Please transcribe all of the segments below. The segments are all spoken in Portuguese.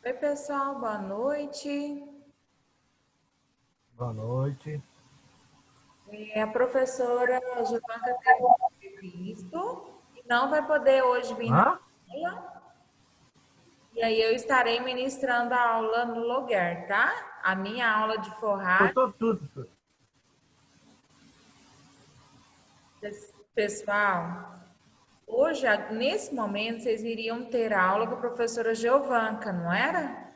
Oi, pessoal, boa noite. Boa noite. A professora Giovanna teve um imprevisto e não vai poder hoje vir na Hã? aula. E aí eu estarei ministrando a aula no lugar, tá? A minha aula de forragem. Cortou tudo, senhor. Pessoal, hoje, nesse momento, vocês iriam ter aula com a professora Giovanca, não era?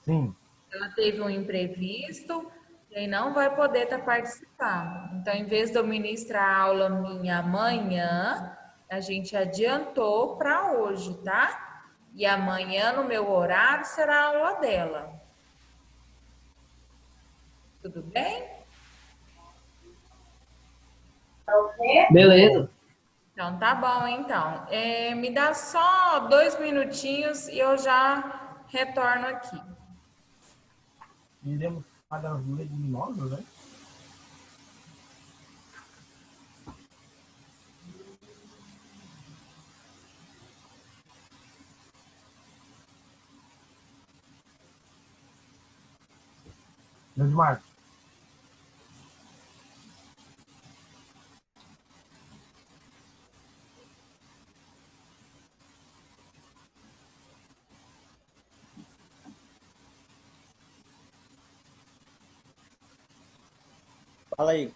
Sim. Ela teve um imprevisto e aí não vai poder estar participando. Então, em vez de eu ministrar a aula minha amanhã, a gente adiantou para hoje, tá? E amanhã, no meu horário, será a aula dela. Tudo bem? Tudo bom. Beleza. Então, tá bom, então. Me dá só 2 minutinhos e eu já retorno aqui. Iremos pagar as leguminosas, né? Edmar, Fala aí.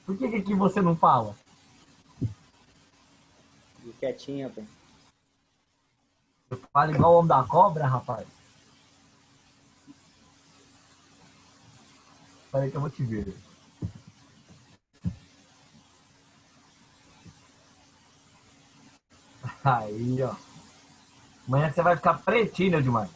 por que aqui você não fala? Fique quietinho, rapaz. Você fala igual o homem da cobra, rapaz. Peraí que eu vou te ver. Aí, ó. Amanhã você vai ficar pretinho, Edmar.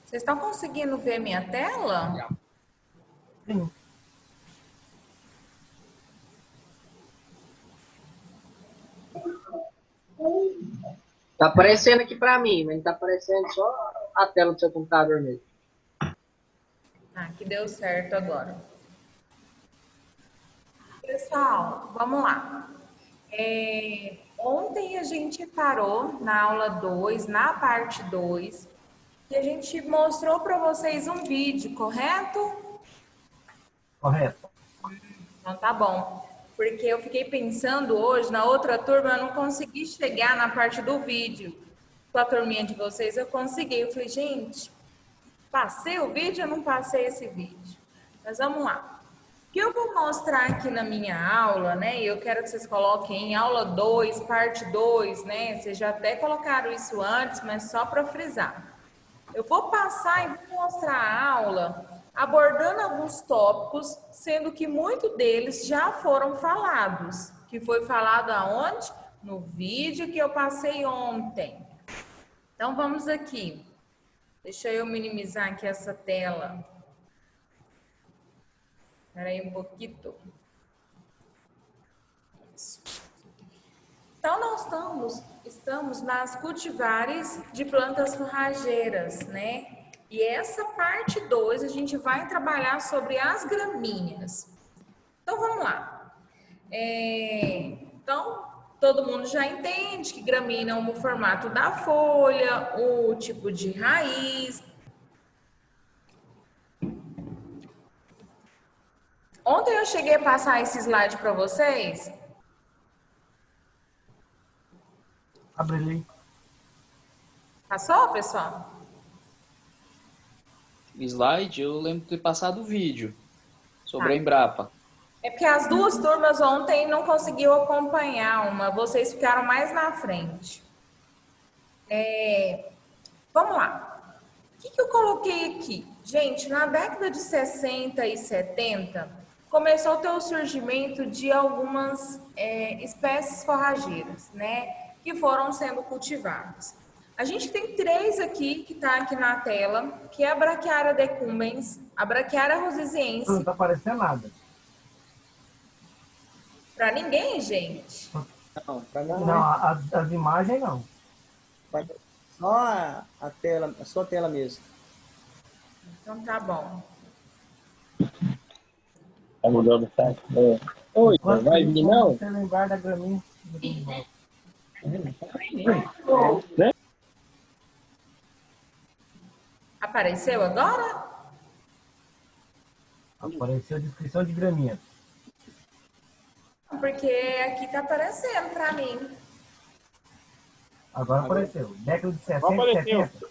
Vocês estão conseguindo ver minha tela? Sim. Tá aparecendo aqui pra mim, mas não tá aparecendo só a tela do seu computador mesmo. Ah, que deu certo agora. Pessoal, vamos lá. Ontem a gente parou na aula 2, na parte 2, e a gente mostrou para vocês um vídeo, correto? Correto. Então tá bom. Porque eu fiquei pensando hoje, na outra turma, eu não consegui chegar na parte do vídeo. Com a turminha de vocês, eu consegui. Eu falei, gente, passei o vídeo ou não passei esse vídeo? Mas vamos lá. O que eu vou mostrar aqui na minha aula, né? E eu quero que vocês coloquem em aula 2, parte 2, né? Vocês já até colocaram isso antes, mas só para frisar. Eu vou passar e vou mostrar a aula abordando alguns tópicos, sendo que muitos deles já foram falados. Que foi falado aonde? No vídeo que eu passei ontem. Então vamos aqui. Deixa eu minimizar aqui essa tela. Espera aí um pouquinho. Então, nós estamos nas cultivares de plantas forrageiras, né? E essa parte 2 a gente vai trabalhar sobre as gramíneas. Então, vamos lá. Então, todo mundo já entende que gramínea é o formato da folha, o tipo de raiz. Ontem eu cheguei a passar esse slide para vocês. Abre ali. Passou, pessoal? Slide, eu lembro de ter passado o vídeo sobre a Embrapa. É porque as duas turmas ontem não conseguiu acompanhar uma, vocês ficaram mais na frente. Vamos lá. O que eu coloquei aqui? Gente, na década de 60 e 70, começou a ter o surgimento de algumas espécies forrageiras, né? Que foram sendo cultivadas. A gente tem três aqui, que está aqui na tela, que é a Braquiária decumbens, a Braquiária Não rosisiense. tá aparecendo nada. Para ninguém, gente. Não, pra mim Não, as imagens não. só a tela, a sua tela mesmo. Então tá bom. Tá mudando o site? Oi, Enquanto vai isso, vir não? Você lembrar da graminha. Né? Apareceu agora? Apareceu a descrição de graminha. Porque aqui tá aparecendo para mim. Agora apareceu. Década de 60 Apareceu. 70.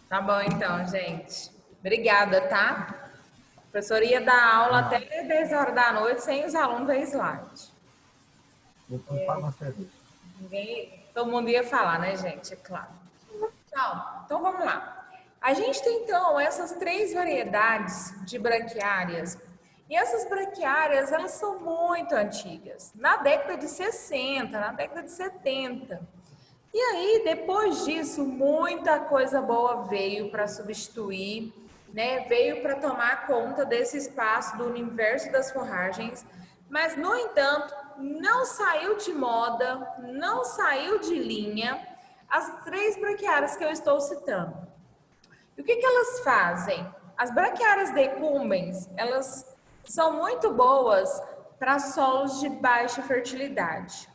Tá bom então, gente. Obrigada, tá? A professora ia dar aula até 10 horas da noite sem os alunos ver slide. Depois paga uma cerveja. Todo mundo ia falar, né, gente? É claro. Então vamos lá. A gente tem então essas três variedades de braquiárias. E essas braquiárias, elas são muito antigas. Na década de 60, na década de 70. E aí, depois disso, muita coisa boa veio para substituir, né? Veio para tomar conta desse espaço do universo das forragens, mas, no entanto, não saiu de moda, não saiu de linha as três braquiárias que eu estou citando. E o que elas fazem? As braquiárias decumbens, elas são muito boas para solos de baixa fertilidade.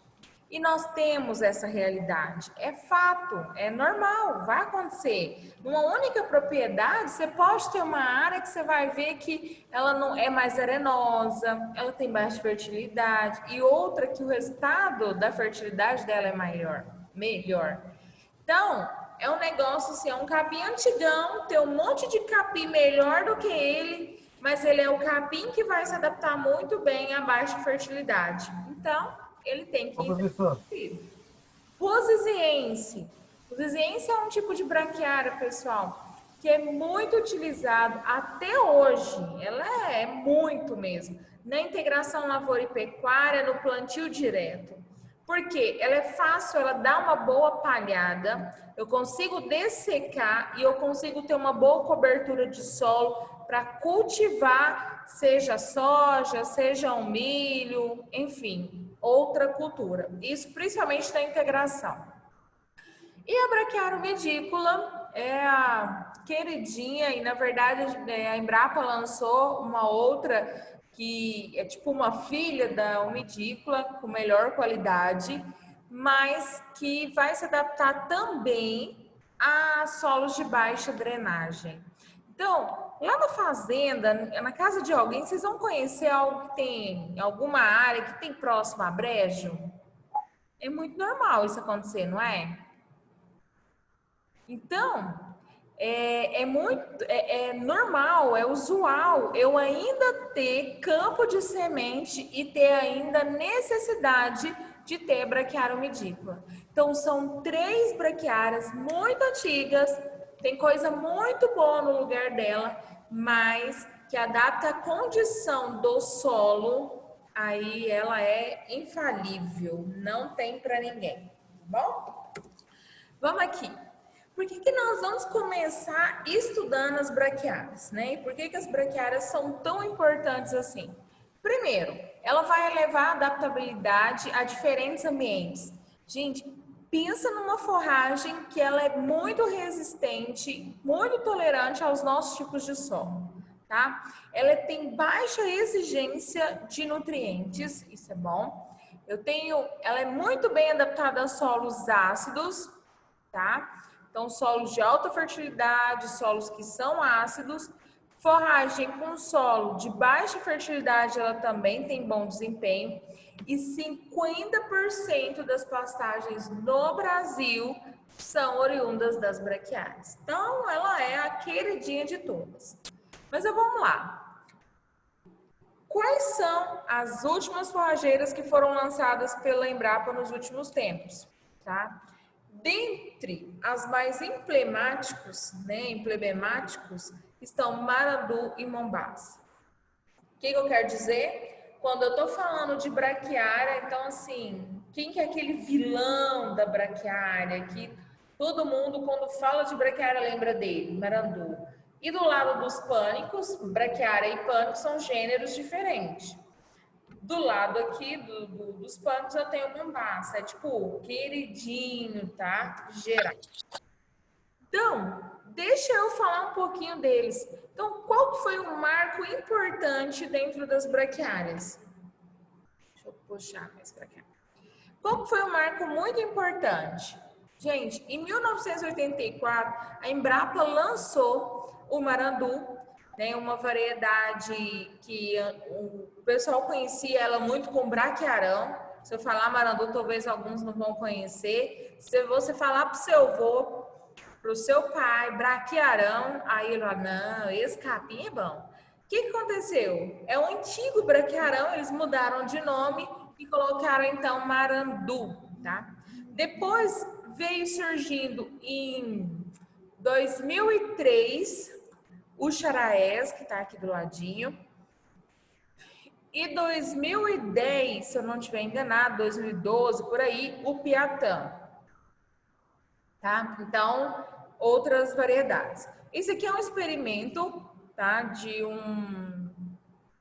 E nós temos essa realidade. É fato, é normal, vai acontecer. Numa única propriedade, você pode ter uma área que você vai ver que ela não é mais arenosa, ela tem baixa fertilidade, e outra que o resultado da fertilidade dela é melhor. Então, é um negócio assim, é um capim antigão, tem um monte de capim melhor do que ele, mas ele é o capim que vai se adaptar muito bem à baixa fertilidade. Então, ele tem que Ô, professor. ir. Rosisiense. Rosisiense é um tipo de braquiária, pessoal, que é muito utilizado até hoje. Ela é muito mesmo. Na integração lavoura e pecuária, no plantio direto. Porque ela é fácil, ela dá uma boa palhada, eu consigo dessecar e eu consigo ter uma boa cobertura de solo para cultivar, seja soja, seja um milho, enfim, outra cultura. Isso principalmente na integração. E a braquiária medícula é a queridinha, e na verdade a Embrapa lançou uma outra que é tipo uma filha da umidícola, com melhor qualidade, mas que vai se adaptar também a solos de baixa drenagem. Então, lá na fazenda, na casa de alguém, vocês vão conhecer algo que tem alguma área que tem próximo a brejo? É muito normal isso acontecer, não é? Então, é normal, é usual eu ainda ter campo de semente e ter ainda necessidade de ter braquiária umidícola. Então, são três braquiárias muito antigas, tem coisa muito boa no lugar dela, mas que adapta a condição do solo, aí ela é infalível, não tem para ninguém, tá bom? Vamos aqui. Por que nós vamos começar estudando as braquiárias, né? E por que as braquiárias são tão importantes assim? Primeiro, ela vai levar a adaptabilidade a diferentes ambientes. Gente, pensa numa forragem que ela é muito resistente, muito tolerante aos nossos tipos de solo, tá? Ela tem baixa exigência de nutrientes, isso é bom. Ela é muito bem adaptada a solos ácidos, tá? Então, solos de alta fertilidade, solos que são ácidos. Forragem com solo de baixa fertilidade, ela também tem bom desempenho. E 50% das pastagens no Brasil são oriundas das braquiárias. Então, ela é a queridinha de todas. Mas vamos lá. Quais são as últimas forrageiras que foram lançadas pela Embrapa nos últimos tempos? Tá? Dentre as mais emblemáticos, estão Marandu e Mombaça. O que eu quero dizer? Quando eu estou falando de braquiária, então assim, quem que é aquele vilão da braquiária que todo mundo, quando fala de braquiária, lembra dele? Marandu. E do lado dos pânicos, braquiária e pânico são gêneros diferentes. Do lado aqui dos pânicos eu tenho Mombaça, é tipo queridinho, tá? Geral. Então, deixa eu falar um pouquinho deles. Então, qual foi o marco importante dentro das braquiárias? Deixa eu puxar mais para cá. Qual foi um marco muito importante? Gente, em 1984, a Embrapa lançou o Marandu, né, uma variedade que o pessoal conhecia ela muito com braquiarão. Se eu falar Marandu, talvez alguns não vão conhecer. Se você falar para o seu avô, para o seu pai, braquiarão, aí ele fala, não, esse capim é bom. O que aconteceu? É o antigo braquiarão, eles mudaram de nome e colocaram então Marandu, tá? Depois veio surgindo em 2003 o Charaés, que está aqui do ladinho. E 2010, se eu não estiver enganado, 2012, por aí, o Piatã. Tá? Então, outras variedades. Esse aqui é um experimento, tá? De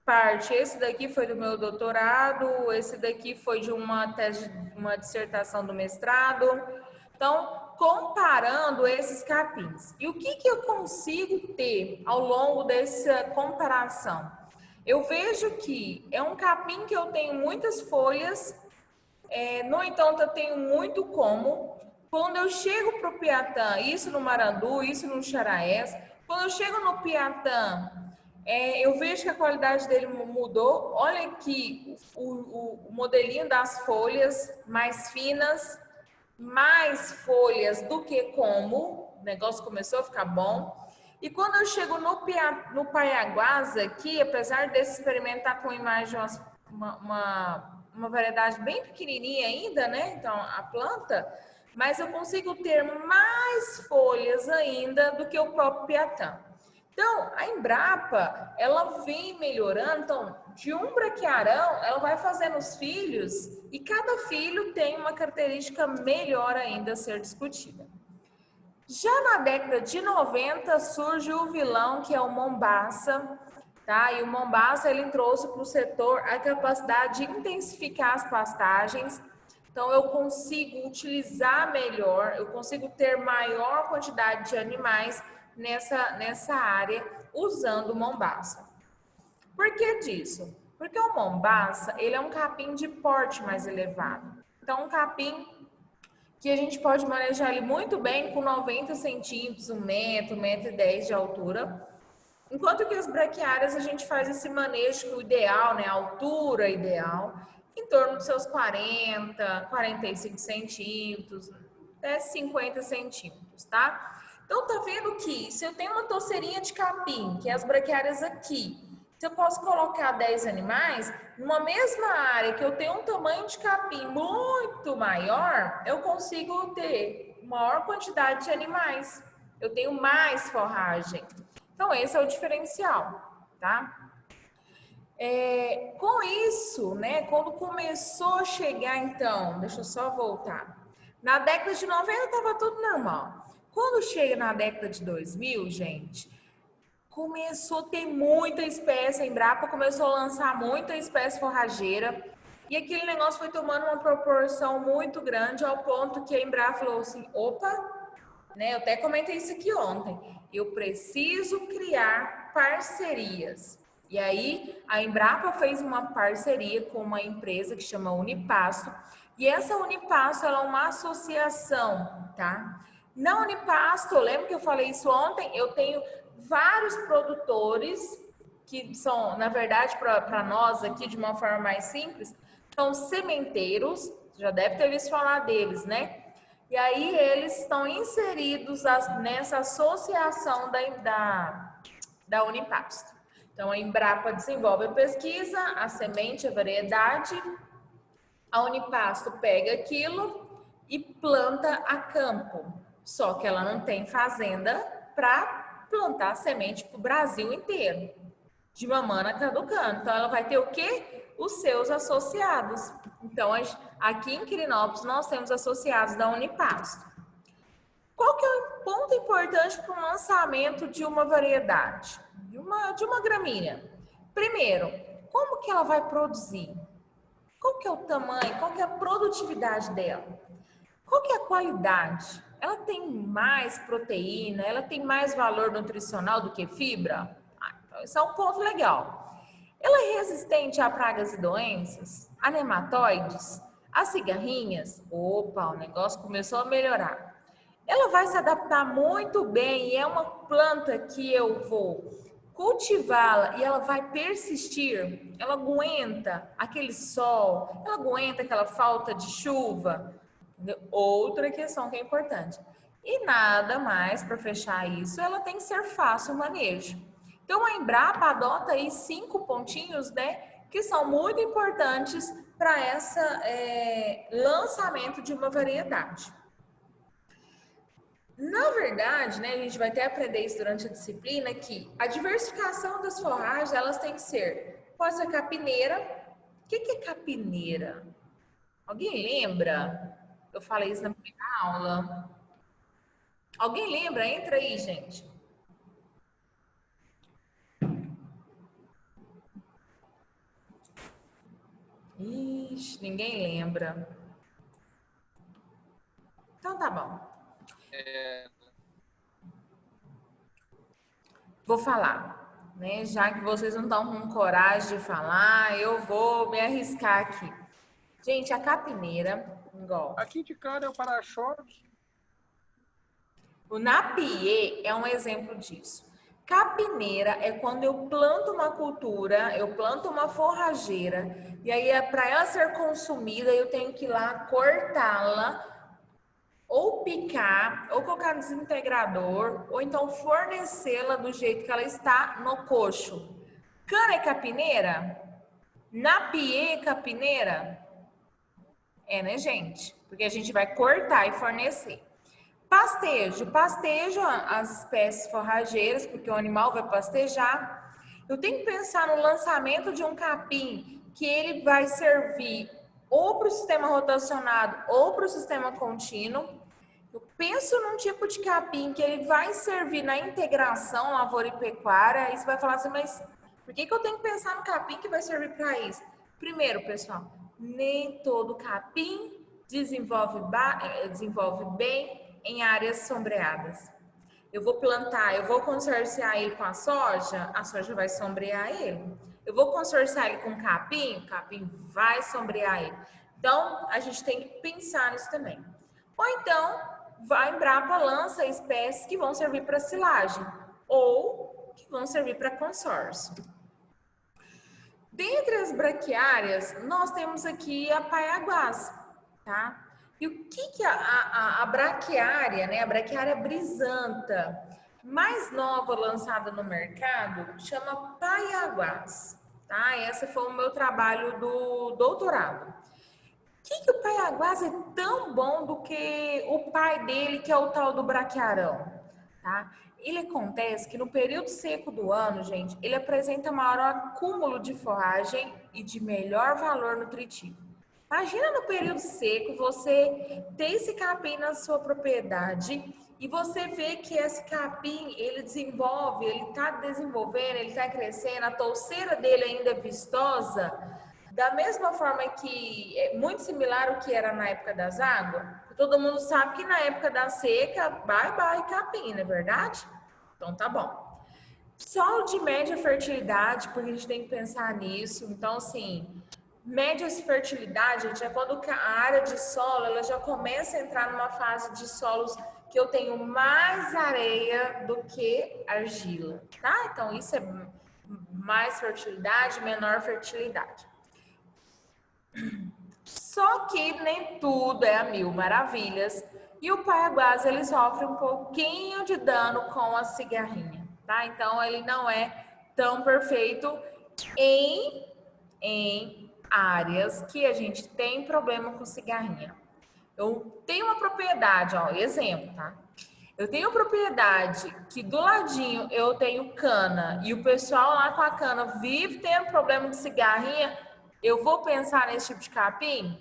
parte. Esse daqui foi do meu doutorado, esse daqui foi de uma tese, uma dissertação do mestrado. Então, comparando esses capins. E o que eu consigo ter ao longo dessa comparação? Eu vejo que é um capim que eu tenho muitas folhas, no entanto, eu tenho muito como. Quando eu chego para o Piatã, isso no Marandu, isso no Charaés, quando eu chego no Piatã, eu vejo que a qualidade dele mudou. Olha aqui o modelinho das folhas mais finas, mais folhas do que como. O negócio começou a ficar bom. E quando eu chego no Paiaguás aqui, apesar desse experimento estar com imagem uma variedade bem pequenininha ainda, né? Então, a planta, mas eu consigo ter mais folhas ainda do que o próprio Piatã. Então, a Embrapa, ela vem melhorando. Então, de um braquiarão, ela vai fazendo os filhos e cada filho tem uma característica melhor ainda a ser discutida. Já na década de 90 surge o vilão, que é o Mombaça, tá? E o Mombaça, ele trouxe para o setor a capacidade de intensificar as pastagens. Então, eu consigo utilizar melhor, eu consigo ter maior quantidade de animais nessa área usando o Mombaça. Por que disso? Porque o Mombaça, ele é um capim de porte mais elevado. Então, um capim que a gente pode manejar ele muito bem com 90 centímetros, 1 metro, 1,10 m de altura. Enquanto que as braquiárias a gente faz esse manejo ideal, né, a altura ideal, em torno dos seus 40, 45 centímetros, até 50 centímetros, tá? Então, tá vendo que se eu tenho uma toceirinha de capim, que é as braquiárias aqui, se eu posso colocar 10 animais, numa mesma área que eu tenho um tamanho de capim muito maior, eu consigo ter maior quantidade de animais. Eu tenho mais forragem. Então, esse é o diferencial, tá? Com isso, né, quando começou a chegar, então, deixa eu só voltar. Na década de 90 estava tudo normal. Quando chega na década de 2000, gente, começou a ter muita espécie, a Embrapa começou a lançar muita espécie forrageira e aquele negócio foi tomando uma proporção muito grande ao ponto que a Embrapa falou assim, opa, né, eu até comentei isso aqui ontem, eu preciso criar parcerias. E aí a Embrapa fez uma parceria com uma empresa que chama Unipasto e essa Unipasto ela é uma associação, tá? Na Unipasto, eu lembro que eu falei isso ontem, eu tenho vários produtores que são, na verdade, para nós aqui de uma forma mais simples, são sementeiros, já deve ter visto falar deles, né? E aí eles estão inseridos nessa associação da Unipasto. Então, a Embrapa desenvolve a pesquisa, a semente, a variedade, a Unipasto pega aquilo e planta a campo. Só que ela não tem fazenda para plantar a semente para o Brasil inteiro, de mamana caducando. Então, ela vai ter o quê? Os seus associados. Então, aqui em Quirinópolis, nós temos associados da Unipasto. Qual que é o ponto importante para o lançamento de uma variedade, de uma gramínea? Primeiro, como que ela vai produzir? Qual que é o tamanho? Qual que é a produtividade dela? Qual que é a qualidade? Ela tem mais proteína? Ela tem mais valor nutricional do que fibra? Então esse é um ponto legal. Ela é resistente a pragas e doenças? A nematóides? A cigarrinhas? Opa, o negócio começou a melhorar. Ela vai se adaptar muito bem e é uma planta que eu vou cultivá-la e ela vai persistir. Ela aguenta aquele sol, ela aguenta aquela falta de chuva. Outra questão que é importante. E nada mais para fechar isso, ela tem que ser fácil o manejo. Então a Embrapa adota aí 5 pontinhos, né, que são muito importantes para esse lançamento de uma variedade. Na verdade, né, a gente vai até aprender isso durante a disciplina, que a diversificação das forragens, elas têm que ser, pode ser capineira. O que é capineira? Alguém lembra? Eu falei isso na primeira aula. Alguém lembra? Entra aí, gente. Ixi, ninguém lembra. Então tá bom. Vou falar, né? Já que vocês não estão com coragem de falar, eu vou me arriscar aqui. Gente, a capineira, igual. Aqui de cara é o para-choque. O napier é um exemplo disso. Capineira é quando eu planto uma cultura, eu planto uma forrageira, e aí para ela ser consumida, eu tenho que ir lá cortá-la, ou picar, ou colocar no desintegrador, ou então fornecê-la do jeito que ela está no coxo. Cana é capineira? Napier é capineira? É, né, gente? Porque a gente vai cortar e fornecer. Pastejo. Pastejo as espécies forrageiras, porque o animal vai pastejar. Eu tenho que pensar no lançamento de um capim, que ele vai servir ou para o sistema rotacionado ou para o sistema contínuo. Eu penso num tipo de capim que ele vai servir na integração lavoura e pecuária. Aí você vai falar assim, mas por que eu tenho que pensar no capim que vai servir para isso? Primeiro, pessoal, nem todo capim desenvolve bem em áreas sombreadas. Eu vou plantar, eu vou consorciar ele com a soja vai sombrear ele. Eu vou consorciar ele com o capim vai sombrear ele. Então, a gente tem que pensar nisso também. Ou então, a Embrapa lança espécies que vão servir para silagem ou que vão servir para consórcio. Dentre as braquiárias, nós temos aqui a paiaguás, tá? E o que a braquiária, né? A braquiária brisanta, mais nova lançada no mercado, chama paiaguás, tá? Esse foi o meu trabalho do doutorado. Que o paiaguás é tão bom do que o pai dele, que é o tal do braquiarão, tá? Ele acontece que no período seco do ano, gente, ele apresenta maior acúmulo de forragem e de melhor valor nutritivo. Imagina no período seco você ter esse capim na sua propriedade e você vê que esse capim, ele desenvolve, ele está desenvolvendo, ele está crescendo, a touceira dele ainda é vistosa, da mesma forma que é muito similar ao que era na época das águas. Todo mundo sabe que na época da seca, bye capim, não é verdade? Então tá bom. Solo de média fertilidade, porque a gente tem que pensar nisso. Então, assim, média fertilidade, gente, é quando a área de solo ela já começa a entrar numa fase de solos que eu tenho mais areia do que argila, tá? Então, isso é mais fertilidade, menor fertilidade. Só que nem tudo é a mil maravilhas e o paiaguás ele sofre um pouquinho de dano com a cigarrinha, tá? Então ele não é tão perfeito em áreas que a gente tem problema com cigarrinha. Eu tenho uma propriedade, ó, exemplo, tá? Eu tenho propriedade que do ladinho eu tenho cana e o pessoal lá com a cana vive tendo problema de cigarrinha, eu vou pensar nesse tipo de capim?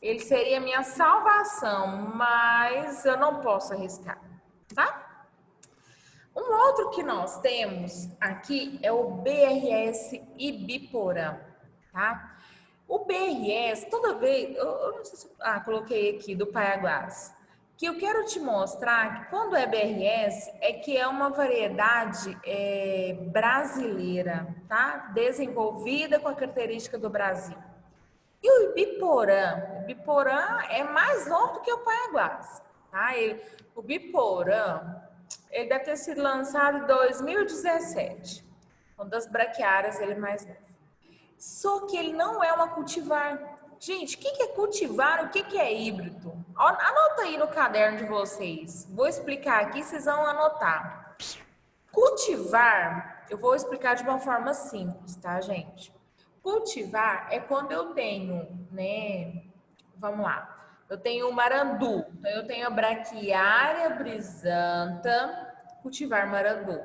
Ele seria minha salvação, mas eu não posso arriscar, tá? Um outro que nós temos aqui é o BRS Ibiporã, tá? O BRS, toda vez, eu não sei se, coloquei aqui do Paiaguás, que eu quero te mostrar que quando é BRS é que é uma variedade brasileira, tá? Desenvolvida com a característica do Brasil. E o Ibiporã é mais novo do que o Paiaguás, tá? O Ibiporã, ele deve ter sido lançado em 2017, uma das braquiárias ele é mais novo. Só que ele não é uma cultivar. Gente, o que é cultivar? O que é híbrido? Anota aí no caderno de vocês. Vou explicar aqui, vocês vão anotar. Cultivar, eu vou explicar de uma forma simples, tá, gente? Cultivar é quando eu tenho, né? Vamos lá. Eu tenho o marandu. Então, eu tenho a braquiária brisanta, cultivar marandu.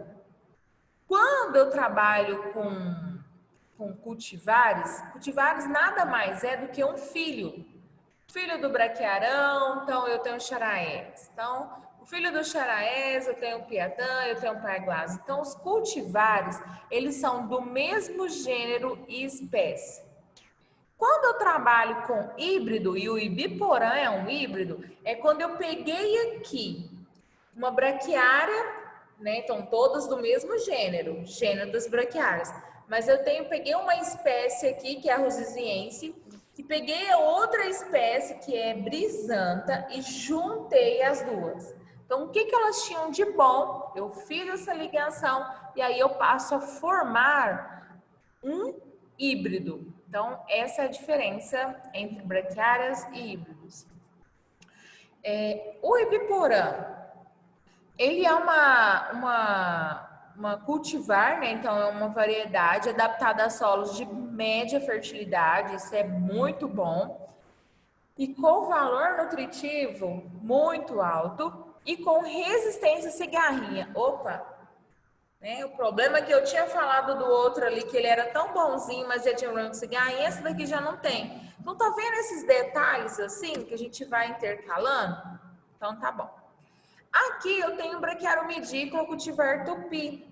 Quando eu trabalho com cultivares nada mais é do que um filho do braquiarão. Então eu tenho o charaés. Então, o filho do charaés, eu tenho o piatã, eu tenho o paiaguás. Então, os cultivares, eles são do mesmo gênero e espécie. Quando eu trabalho com híbrido, e o Ibiporã é um híbrido, é quando eu peguei aqui uma braquiária, né? Então, todas do mesmo gênero das braquiárias. Mas eu peguei uma espécie aqui, que é a rosiziense, e peguei a outra espécie, que é brisanta, e juntei as duas. Então, o que elas tinham de bom? Eu fiz essa ligação e aí eu passo a formar um híbrido. Então, essa é a diferença entre braquiárias e híbridos. O Ibiporã, ele é uma cultivar, né? Então, é uma variedade adaptada a solos de média fertilidade, isso é muito bom. E com valor nutritivo muito alto e com resistência à cigarrinha. Opa! Né? O problema é que eu tinha falado do outro ali, que ele era tão bonzinho, mas ele tinha problema com cigarrinha, esse daqui já não tem. Então, tá vendo esses detalhes assim, que a gente vai intercalando? Então, tá bom. Aqui eu tenho braquiário medícola cultivar tupi.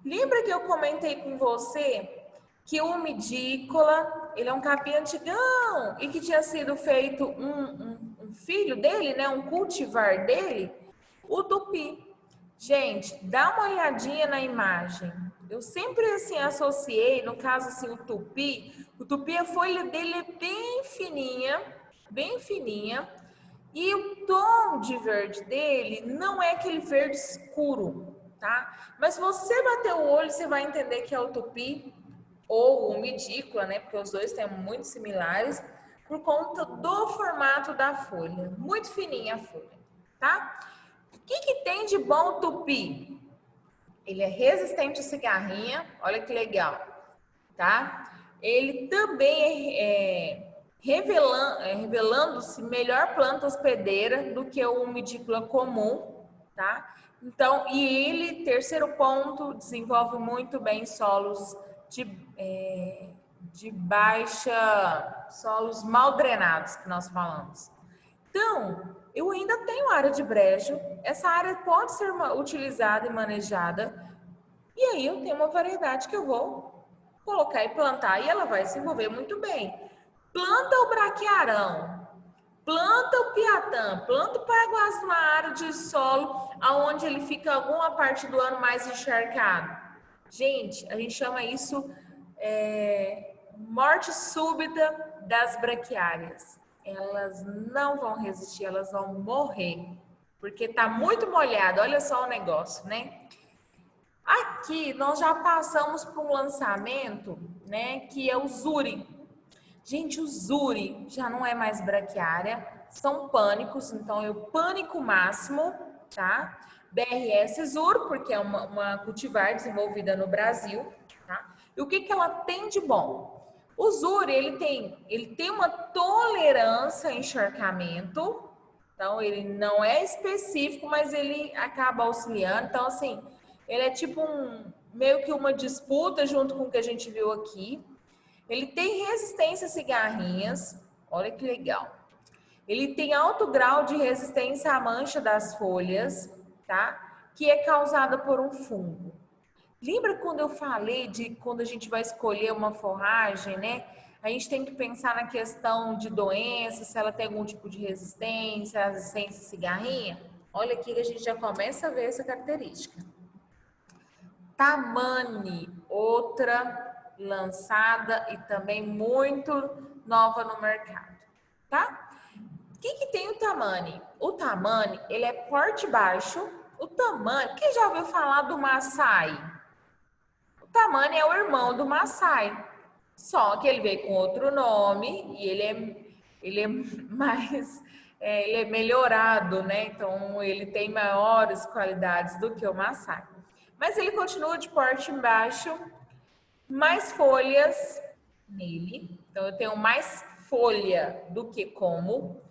Lembra que eu comentei com você que o medícola, ele é um capim antigão e que tinha sido feito um filho dele, né, um cultivar dele, o tupi. Gente, dá uma olhadinha na imagem. Eu sempre assim associei, no caso assim, o tupi, a folha dele é bem fininha. E o tom de verde dele não é aquele verde escuro, tá? Mas se você bater o olho, você vai entender que é o tupi ou o medícola, né? Porque os dois têm muito similares, por conta do formato da folha. Muito fininha a folha, tá? O que tem de bom o tupi? Ele é resistente à cigarrinha, olha que legal, tá? Ele também revelando-se melhor planta hospedeira do que o medícola comum, tá? Então, e ele, terceiro ponto, desenvolve muito bem solos de baixa, solos mal drenados, que nós falamos. Então, eu ainda tenho área de brejo, essa área pode ser utilizada e manejada, e aí eu tenho uma variedade que eu vou colocar e plantar, e ela vai se desenvolver muito bem. Planta o braquiarão, planta o piatã, planta o paiaguás numa área de solo onde ele fica alguma parte do ano mais encharcado. Gente, a gente chama isso morte súbita das braquiárias. Elas não vão resistir, elas vão morrer, porque está muito molhado. Olha só o negócio, né? Aqui nós já passamos por um lançamento, né, que é o Zuri. Gente, o Zuri já não é mais braquiária, são pânicos, então é o pânico máximo, tá? DRS Zur, porque é uma cultivar desenvolvida no Brasil, tá? E o que que ela tem de bom? O Zur, ele tem uma tolerância a encharcamento, então ele não é específico, mas ele acaba auxiliando. Então, assim, ele é tipo meio que uma disputa junto com o que a gente viu aqui. Ele tem resistência a cigarrinhas, olha que legal. Ele tem alto grau de resistência à mancha das folhas, tá? Que é causada por um fungo. Lembra quando eu falei de quando a gente vai escolher uma forragem, né? A gente tem que pensar na questão de doença, se ela tem algum tipo de resistência à cigarrinha. Olha aqui que a gente já começa a ver essa característica. Tamani, outra lançada e também muito nova no mercado, tá? O que tem o Tamani? O Tamani, ele é porte baixo. O Tamani, quem já ouviu falar do Maasai? O Tamani é o irmão do Maasai, só que ele veio com outro nome e ele é mais, ele é melhorado, né? Então ele tem maiores qualidades do que o Maasai. Mas ele continua de porte baixo, mais folhas nele. Então eu tenho mais folha do que como.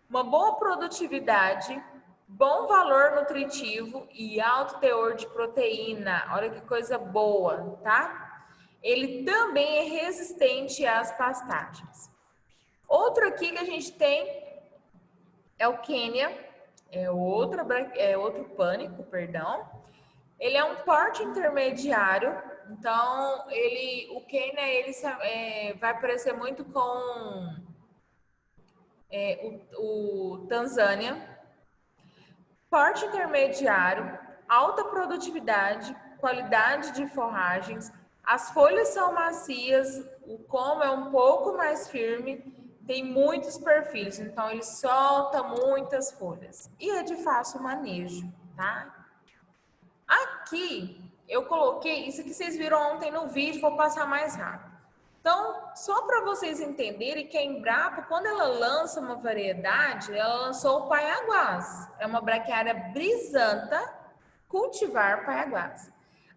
Uma boa produtividade, bom valor nutritivo e alto teor de proteína. Olha que coisa boa, tá? Ele também é resistente às pastagens. Outro aqui que a gente tem é o Quênia, é outro pânico, perdão. Ele é um porte intermediário, então o Quênia ele vai parecer muito com o Tanzânia. Porte intermediário, alta produtividade, qualidade de forragens, as folhas são macias, o como é um pouco mais firme, tem muitos perfis, então ele solta muitas folhas e é de fácil manejo, tá? Aqui eu coloquei, isso que vocês viram ontem no vídeo, vou passar mais rápido. Então, só para vocês entenderem que a Embrapa, quando ela lança uma variedade, ela lançou o Paiaguás. É uma braquiária brisanta, cultivar Paiaguás.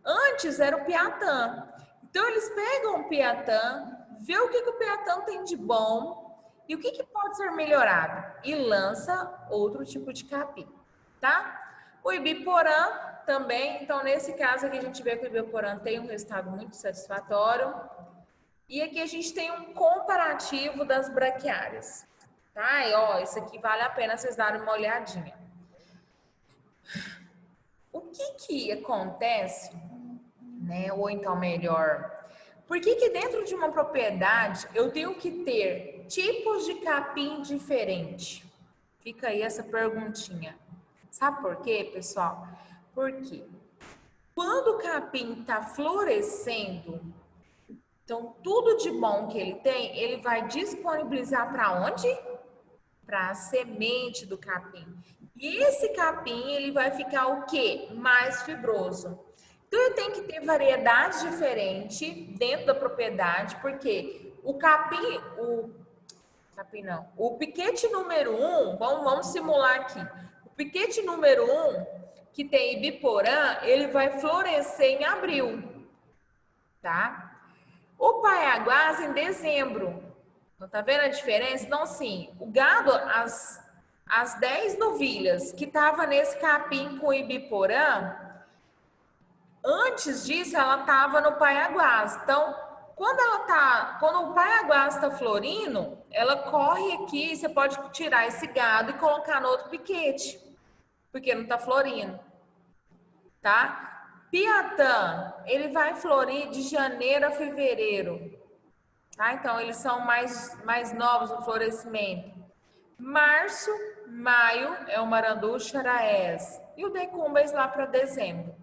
Antes era o Piatã. Então, eles pegam o Piatã, vê o que o Piatã tem de bom e o que pode ser melhorado. E lança outro tipo de capim, tá? O Ibiporã também. Então, nesse caso aqui, a gente vê que o Ibiporã tem um resultado muito satisfatório. E aqui a gente tem um comparativo das braquiárias, tá? E ó, isso aqui vale a pena vocês darem uma olhadinha. O que acontece, né? Ou então melhor, por que dentro de uma propriedade eu tenho que ter tipos de capim diferente? Fica aí essa perguntinha. Sabe por quê, pessoal? Porque quando o capim está florescendo, então, tudo de bom que ele tem, ele vai disponibilizar para onde? Para a semente do capim. E esse capim, ele vai ficar o quê? Mais fibroso. Então, eu tenho que ter variedades diferentes dentro da propriedade, porque o piquete número 1, vamos simular aqui. O piquete número 1, que tem Ibiporã, ele vai florescer em abril, tá? O Paiaguás em dezembro. Então, tá vendo a diferença? Então, assim, o gado, as 10 novilhas que tava nesse capim com o Ibiporã, antes disso, ela tava no Paiaguás. Então, quando o Paiaguás está florindo, ela corre aqui, você pode tirar esse gado e colocar no outro piquete, porque não tá florindo, tá? Piatã, ele vai florir de janeiro a fevereiro, tá? Então, eles são mais novos no florescimento. Março, maio é o Marandu Xaraés e o Decumbens lá para dezembro.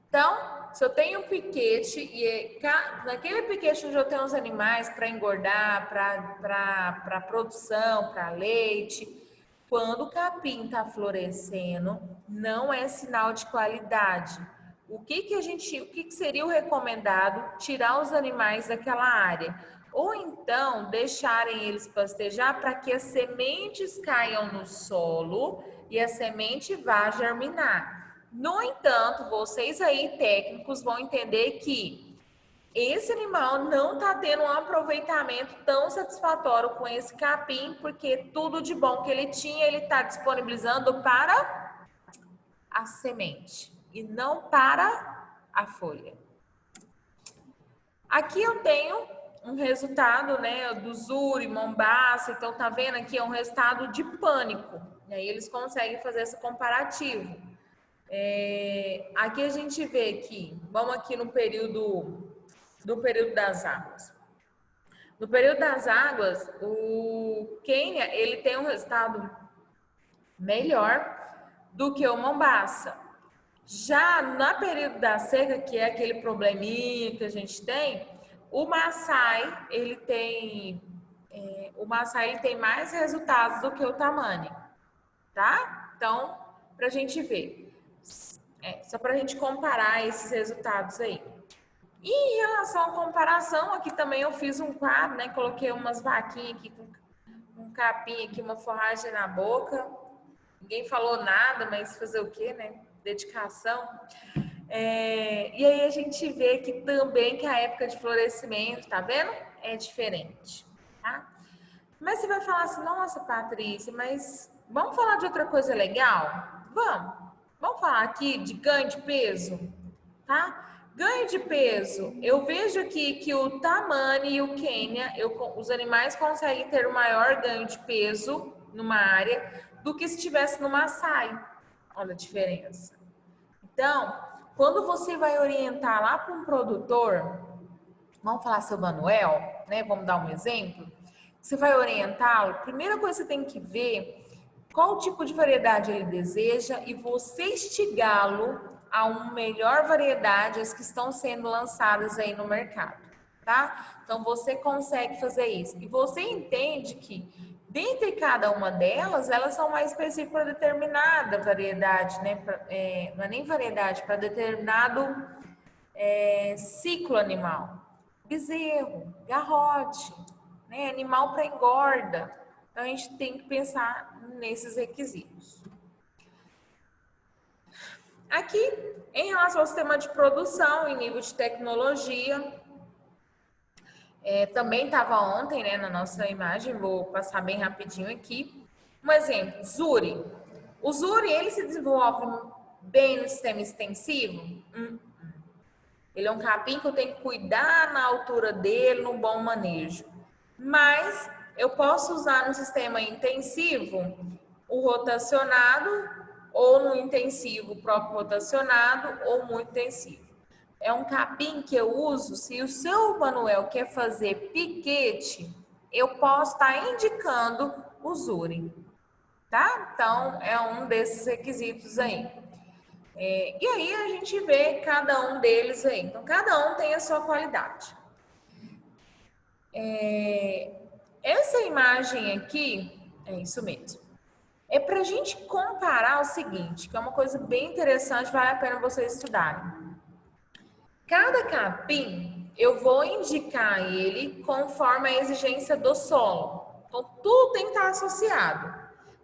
Então, se eu tenho um piquete e naquele piquete onde eu tenho os animais para engordar, para produção, para leite, quando o capim está florescendo, não é sinal de qualidade. O que seria o recomendado? Tirar os animais daquela área. ou então deixarem eles pastejar para que as sementes caiam no solo e a semente vá germinar. No entanto, vocês aí técnicos vão entender que esse animal não está tendo um aproveitamento tão satisfatório com esse capim, porque tudo de bom que ele tinha, ele está disponibilizando para a semente e não para a folha. Aqui eu tenho um resultado, né, do Zuri, Mombaça, então tá vendo aqui é um resultado de pânico, e aí eles conseguem fazer esse comparativo. Aqui a gente vê que, vamos aqui no período das águas. No período das águas, o Quênia, ele tem um resultado melhor do que o Mombaça. Já no período da seca, que é aquele probleminha que a gente tem, o Maasai, ele tem mais resultados do que o Tamani, tá? Então, pra gente ver. Só pra gente comparar esses resultados aí. E em relação à comparação, aqui também eu fiz um quadro, né? Coloquei umas vaquinhas aqui com um capim aqui, uma forragem na boca. Ninguém falou nada, mas fazer o quê, né? Dedicação. E aí a gente vê que também que a época de florescimento, tá vendo? É diferente, tá? Mas você vai falar assim, nossa, Patrícia, mas vamos falar de outra coisa legal? Vamos falar aqui de ganho de peso, tá? Ganho de peso, eu vejo aqui que o Tamani e o Quênia, os animais conseguem ter um maior ganho de peso numa área do que se estivesse no Maasai. Olha a diferença. Então, quando você vai orientar lá para um produtor, vamos falar seu Manuel, né? Vamos dar um exemplo. Você vai orientá-lo, primeira coisa que você tem que ver qual tipo de variedade ele deseja e você instigá-lo a uma melhor variedade, as que estão sendo lançadas aí no mercado, tá? Então, você consegue fazer isso. E você entende que, dentre cada uma delas, elas são mais específicas para determinada variedade, né? Não é nem variedade, para determinado ciclo animal. Bezerro, garrote, né? Animal para engorda. Então, a gente tem que pensar nesses requisitos. Aqui, em relação ao sistema de produção e nível de tecnologia, também estava ontem, né, na nossa imagem, vou passar bem rapidinho aqui. Um exemplo, Zuri. O Zuri, ele se desenvolve bem no sistema extensivo? Ele é um capim que eu tenho que cuidar na altura dele, no bom manejo. Mas eu posso usar no sistema intensivo o rotacionado, ou no intensivo o próprio rotacionado, ou muito intensivo. É um capim que eu uso, se o seu Manuel quer fazer piquete, eu posso estar indicando o Zuri, tá? Então, é um desses requisitos aí. E aí a gente vê cada um deles aí. Então, cada um tem a sua qualidade. Essa imagem aqui, é isso mesmo. É para a gente comparar o seguinte, que é uma coisa bem interessante, vale a pena vocês estudarem. Cada capim, eu vou indicar ele conforme a exigência do solo. Então, tudo tem que estar associado.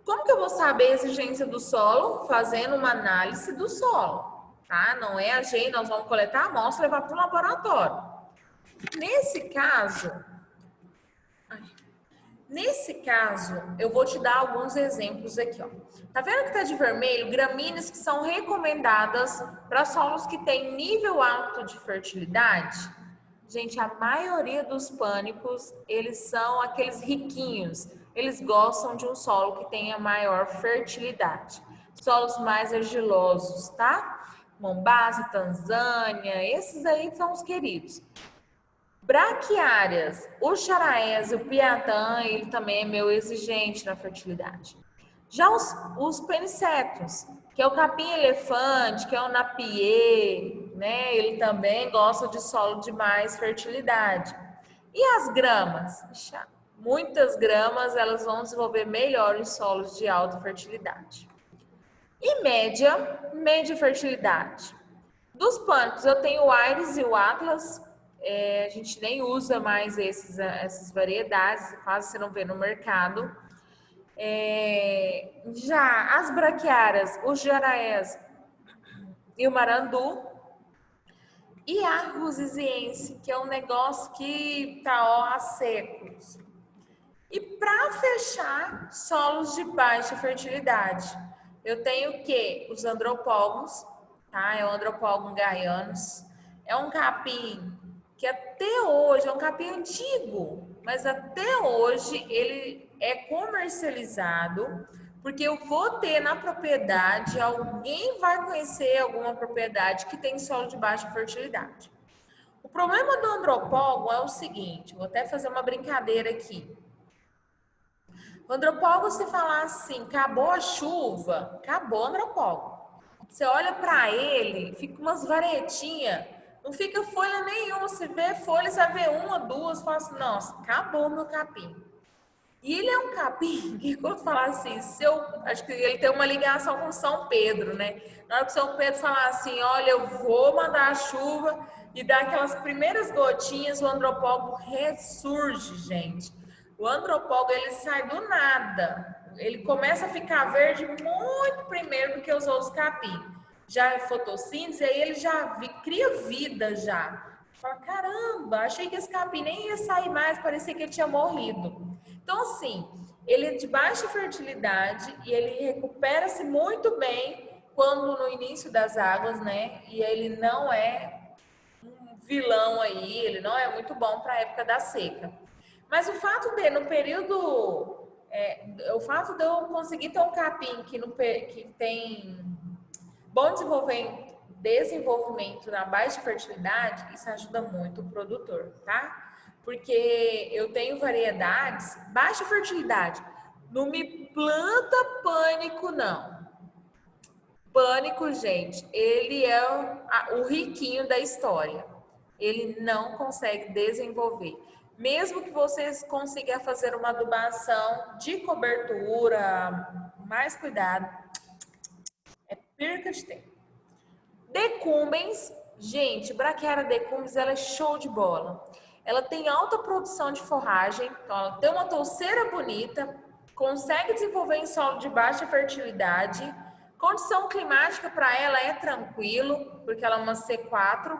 Como que eu vou saber a exigência do solo? Fazendo uma análise do solo, tá? Não é a gente, nós vamos coletar a amostra e levar para o laboratório. Nesse caso, eu vou te dar alguns exemplos aqui, ó. Tá vendo que tá de vermelho? Gramíneas que são recomendadas para solos que têm nível alto de fertilidade. Gente, a maioria dos pânicos, eles são aqueles riquinhos. Eles gostam de um solo que tenha maior fertilidade. Solos mais argilosos, tá? Mombasa, Tanzânia, esses aí são os queridos. Braquiárias, o Charaés e o Piatã, ele também é meio exigente na fertilidade. Já os penicetos, que é o capim-elefante, que é o napier, né? Ele também gosta de solo de mais fertilidade. E as gramas? Muitas gramas, elas vão desenvolver melhor em solos de alta fertilidade. E média fertilidade. Dos pânicos, eu tenho o Aires e o Atlas. a gente nem usa mais essas variedades, quase você não vê no mercado. Já as braquiárias, os jaraés e o marandu, e a rusiziense, que é um negócio que tá ó, a secos. E para fechar, solos de baixa fertilidade. Eu tenho o quê? Os andropógons, tá? É o Andropógon gaianus. É um capim que até hoje, é um capim antigo, mas até hoje ele é comercializado, porque eu vou ter na propriedade, alguém vai conhecer alguma propriedade que tem solo de baixa fertilidade. O problema do andropógon é o seguinte, vou até fazer uma brincadeira aqui. O andropógon, se falar assim, acabou a chuva, acabou o andropógon. Você olha para ele, fica umas varetinhas, não fica folha nenhuma. Você vê folha, você vai ver uma, duas, fala assim, nossa, acabou meu capim. E ele é um capim que, quando eu falar assim, acho que ele tem uma ligação com São Pedro, né? Na hora que São Pedro falar assim, olha, eu vou mandar a chuva e dar aquelas primeiras gotinhas, o andropógon ressurge, gente. O andropógon, ele sai do nada. Ele começa a ficar verde muito primeiro do que os outros capim. Já é fotossíntese, aí ele já cria vida já. Fala, caramba, achei que esse capim nem ia sair mais, parecia que ele tinha morrido. Então, assim, ele é de baixa fertilidade e ele recupera-se muito bem quando no início das águas, né? E ele não é um vilão aí, ele não é muito bom para a época da seca. Mas o fato de, no período, o fato de eu conseguir ter um capim que tem bom desenvolvimento na baixa fertilidade, isso ajuda muito o produtor, tá? Porque eu tenho variedades, baixa fertilidade, não me planta pânico, não. Pânico, gente, ele é o riquinho da história. Ele não consegue desenvolver. Mesmo que vocês consigam fazer uma adubação de cobertura, mais cuidado, é perca de tempo. Decumbens, gente, Braquiária decumbens, ela é show de bola. Ela tem alta produção de forragem, então ela tem uma touceira bonita, consegue desenvolver em solo de baixa fertilidade, condição climática para ela é tranquilo, porque ela é uma C4,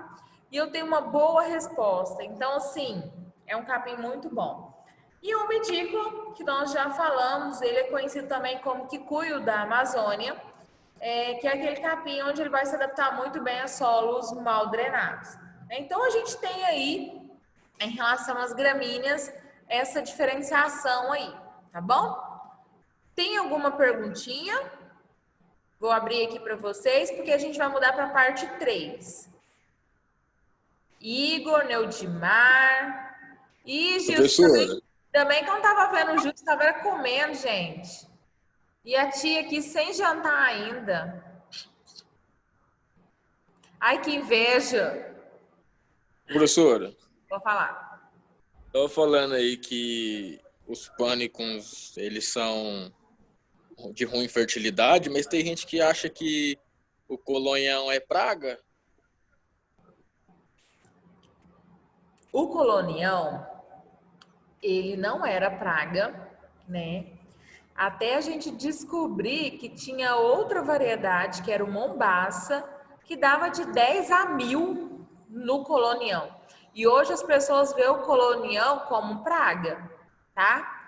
e eu tenho uma boa resposta. Então, assim, é um capim muito bom. E o medículo, que nós já falamos, ele é conhecido também como quicuio da Amazônia, que é aquele capim onde ele vai se adaptar muito bem a solos mal drenados. Então, a gente tem aí, em relação às gramíneas, essa diferenciação aí, tá bom? Tem alguma perguntinha? Vou abrir aqui para vocês, porque a gente vai mudar para a parte 3. Igor, Neudimar. E Gilson também que eu não estava vendo o Gilson, estava comendo, gente. E a tia aqui sem jantar ainda. Ai, que inveja. Professora. Vou falar. Estava falando aí que os pânicos, eles são de ruim fertilidade, mas tem gente que acha que o colonhão é praga. O colonião, ele não era praga, né? Até a gente descobrir que tinha outra variedade, que era o Mombaça, que dava de 10 a 1000 no colonião. E hoje as pessoas veem o colonião como praga, tá?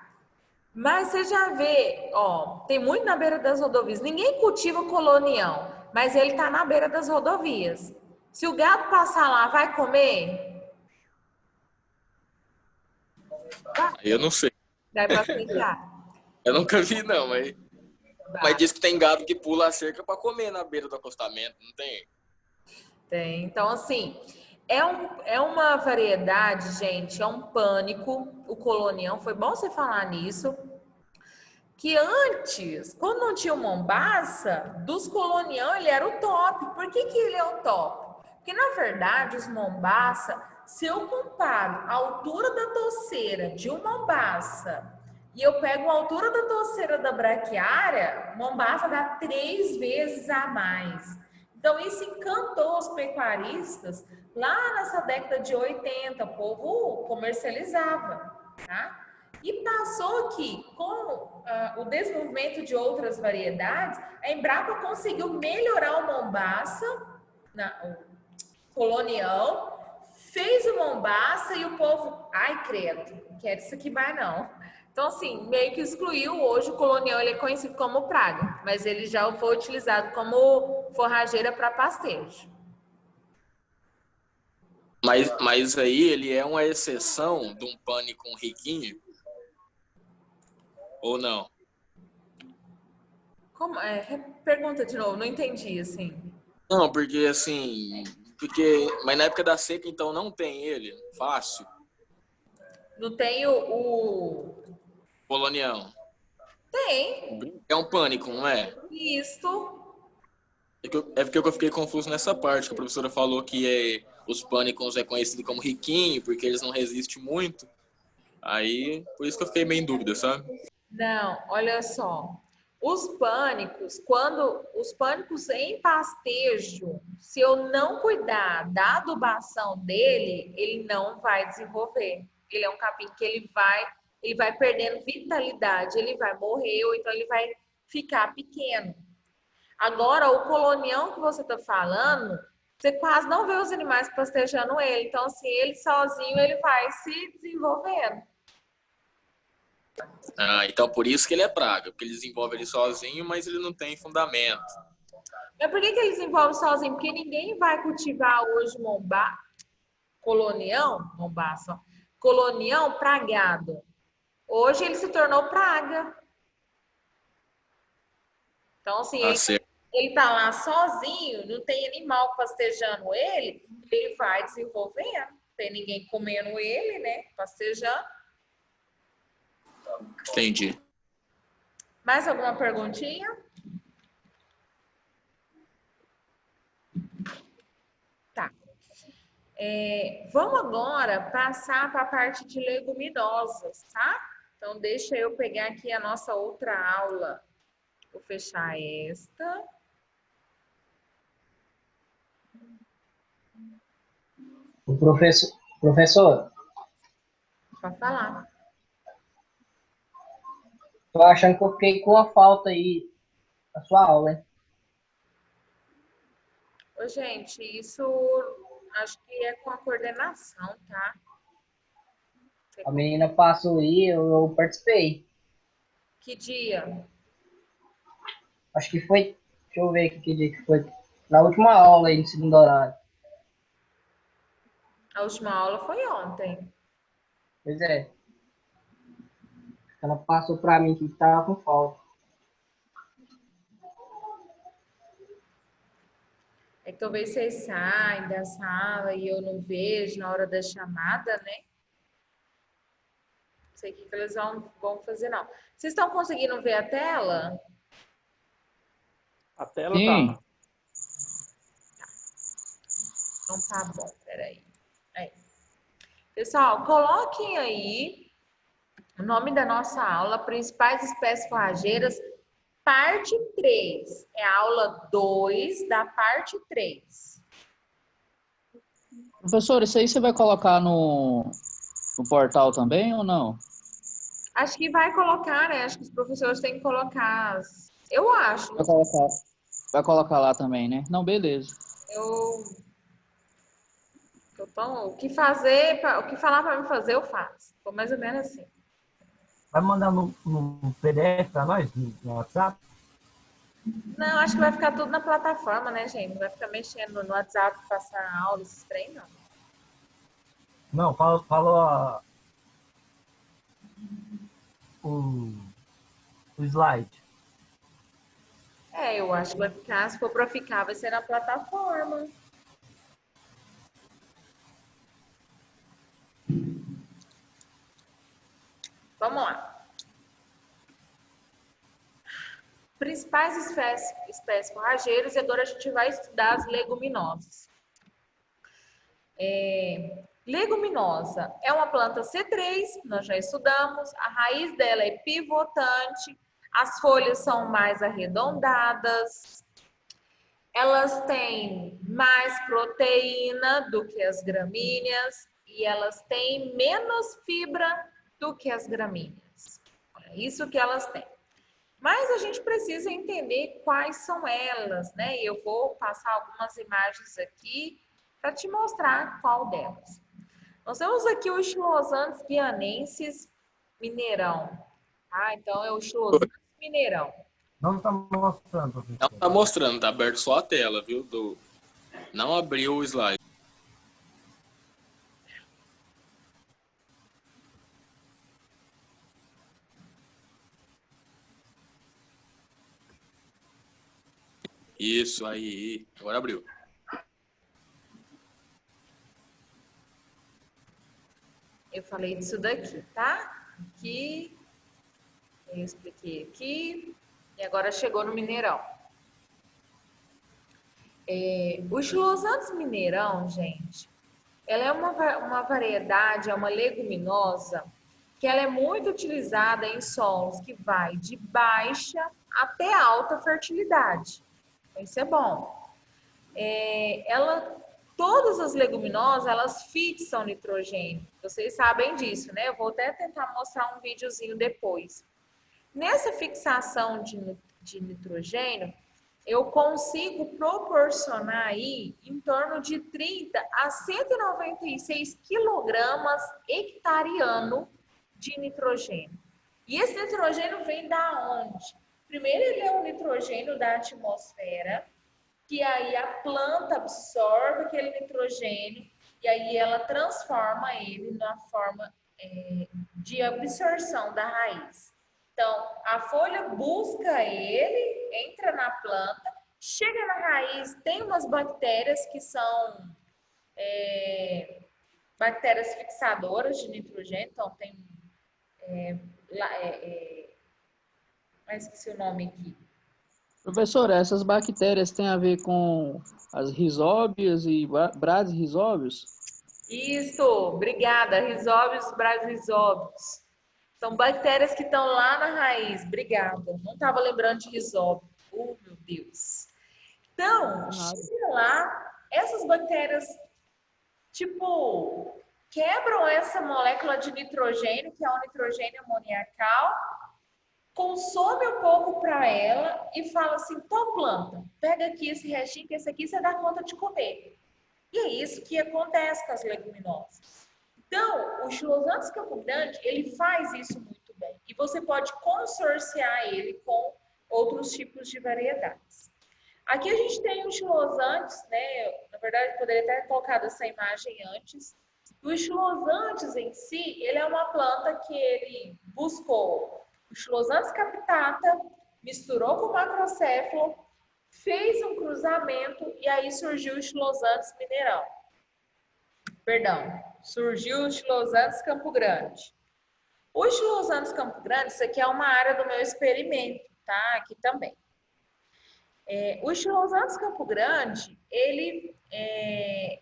Mas você já vê, ó, tem muito na beira das rodovias. Ninguém cultiva colonião, mas ele tá na beira das rodovias. Se o gato passar lá, vai comer? Eu não sei. Dá pra tentar. Eu nunca vi, não, mas diz que tem gado que pula a cerca para comer na beira do acostamento, não tem? Tem. Então, assim, é uma variedade, gente, é um pânico, o colonião. Foi bom você falar nisso. Que antes, quando não tinha o Mombaça, dos colonião ele era o top. Por que ele é o top? Porque, na verdade, os Mombaça, se eu comparo a altura da touceira de um Mombaça e eu pego a altura da touceira da braquiária, Mombaça dá 3 vezes a mais. Então, isso encantou os pecuaristas, Lá nessa década de 80, o povo comercializava, tá? E passou que, com o desenvolvimento de outras variedades, a Embrapa conseguiu melhorar o Mombaça, o colonial, fez o Mombaça e o povo, ai credo, não quero isso aqui mais não. Então, assim, meio que excluiu. Hoje o colonial ele é conhecido como praga, mas ele já foi utilizado como forrageira para pastejo. Mas aí ele é uma exceção de um pânico riquinho? Ou não? Como, pergunta de novo, não entendi, assim. Não, porque assim. Mas na época da seca, então não tem ele. Fácil. Não tem o... Colonial. Tem, É um pânico, não é? isto. É porque eu fiquei confuso nessa parte, que a professora falou que os pânicos é conhecido como riquinho, porque eles não resistem muito. Aí, por isso que eu fiquei meio em dúvida, sabe? Não, olha só. Os pânicos em pastejo, se eu não cuidar da adubação dele, ele não vai desenvolver. Ele é um capim que ele vai perdendo vitalidade, ele vai morrer ou então ele vai ficar pequeno. Agora, o colonião que você está falando, você quase não vê os animais pastejando ele. Então, assim, ele sozinho, ele vai se desenvolvendo. Ah, então por isso que ele é praga, porque ele desenvolve ele sozinho, mas ele não tem fundamento. Mas por que ele desenvolve sozinho? Porque ninguém vai cultivar hoje colonião pragado. Hoje ele se tornou praga. Então, assim, Ah, certo. ele tá lá sozinho, não tem animal pastejando ele, ele vai desenvolvendo. Não tem ninguém comendo ele, né? Pastejando. Entendi. Mais alguma perguntinha? Tá. Vamos agora passar para a parte de leguminosas, tá? Então, deixa eu pegar aqui a nossa outra aula. Vou fechar esta. O professor, Pode falar. tô achando que eu fiquei com a falta aí na sua aula, hein? Ô, gente, isso acho que é com a coordenação, tá? A menina passou aí, eu participei. Que dia? Acho que foi, deixa eu ver aqui que dia que foi. Na última aula aí, no segundo horário. A última aula foi ontem. Pois é. Ela passou pra mim que tava com falta. É que talvez vocês saem da sala e eu não vejo na hora da chamada, né? Não sei o que eles vão fazer, não. Vocês estão conseguindo ver a tela? A tela Sim. tá. Então tá bom, peraí. Aí. Pessoal, coloquem aí o nome da nossa aula, principais espécies forrageiras, parte 3. É a aula 2 da parte 3. Professor, isso aí você vai colocar no portal também ou não? Acho que vai colocar, né? Acho que os professores têm que colocar. Eu acho. Vai colocar lá também, né? Não, beleza. Então, o que falar para mim fazer, eu faço. Foi mais ou menos assim. Vai mandar no PDF para nós, no WhatsApp? Não, acho que vai ficar tudo na plataforma, né, gente? Não vai ficar mexendo no WhatsApp, passar aula, esses trem, não. Não, falou o slide. Eu acho que vai ficar, se for para ficar, vai ser na plataforma. Vamos lá. Principais espécies forrageiras, e agora a gente vai estudar as leguminosas. Leguminosa é uma planta C3, nós já estudamos, a raiz dela é pivotante, as folhas são mais arredondadas, Elas têm mais proteína do que as gramíneas e elas têm menos fibra do que as gramíneas. É isso que elas têm. Mas a gente precisa entender quais são elas, né? E eu vou passar algumas imagens aqui para te mostrar qual delas. Nós temos aqui o Estilosantes guianensis mineirão, tá? Então é o Estilosantes mineirão. Não está mostrando, Não professor. tá mostrando, tá aberto só a tela, viu? Não abriu o slide. Isso aí, agora abriu. Eu falei disso daqui, tá? Aqui, eu expliquei aqui, e agora chegou no Mineirão. O Estilosantes mineirão, gente, ela é uma variedade, é uma leguminosa, que ela é muito utilizada em solos que vai de baixa até alta fertilidade. Isso é bom. Todas as leguminosas, elas fixam nitrogênio. Vocês sabem disso, né? Eu vou até tentar mostrar um videozinho depois. Nessa fixação de nitrogênio, eu consigo proporcionar aí em torno de 30 a 196 quilogramas hectariano de nitrogênio. E esse nitrogênio vem da onde? Primeiro, ele é um nitrogênio da atmosfera, que aí a planta absorve aquele nitrogênio e aí ela transforma ele na forma de absorção da raiz. Então, a folha busca ele, entra na planta, chega na raiz, tem umas bactérias que são bactérias fixadoras de nitrogênio, então tem, esqueci o nome aqui. Professor, essas bactérias têm a ver com as risóbias e bradyrhizóbios? Isso, obrigada. Risóbios, bradyrhizóbios. São bactérias que estão lá na raiz. Obrigada. Não estava lembrando de risóbio. Oh, meu Deus. Então, chega lá, essas bactérias, tipo, quebram essa molécula de nitrogênio, que é o nitrogênio amoniacal, consome um pouco para ela e fala assim, tô planta, pega aqui esse restinho, que esse aqui você dá conta de comer. E é isso que acontece com as leguminosas. Então, o Estilosantes Campo Grande, ele faz isso muito bem. E você pode consorciar ele com outros tipos de variedades. Aqui a gente tem o Estilosantes, né? Na verdade, eu poderia ter colocado essa imagem antes. O Estilosantes em si, ele é uma planta que ele buscou o Estilosantes capitata, misturou com o macrocéfalo, fez um cruzamento e aí surgiu o Estilosantes mineirão. Perdão, surgiu o Estilosantes Campo Grande. O Estilosantes Campo Grande, isso aqui é uma área do meu experimento, tá? Aqui também. O Estilosantes Campo Grande, ele é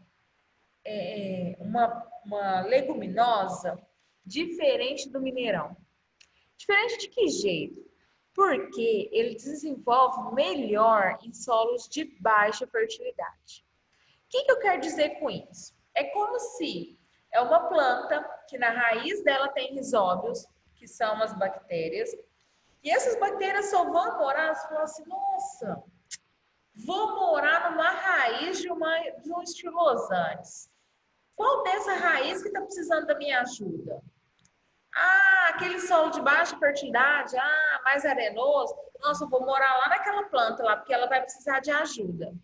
uma leguminosa diferente do mineirão. Diferente de que jeito? Porque ele desenvolve melhor em solos de baixa fertilidade. O que eu quero dizer com isso? É como se é uma planta que na raiz dela tem risóbios, que são as bactérias, e essas bactérias só vão morar, você fala assim, nossa, vou morar numa raiz de um estilosantes. Qual dessa raiz que está precisando da minha ajuda? Ah, aquele solo de baixa fertilidade, mais arenoso. Nossa, eu vou morar lá naquela planta lá, porque ela vai precisar de ajuda.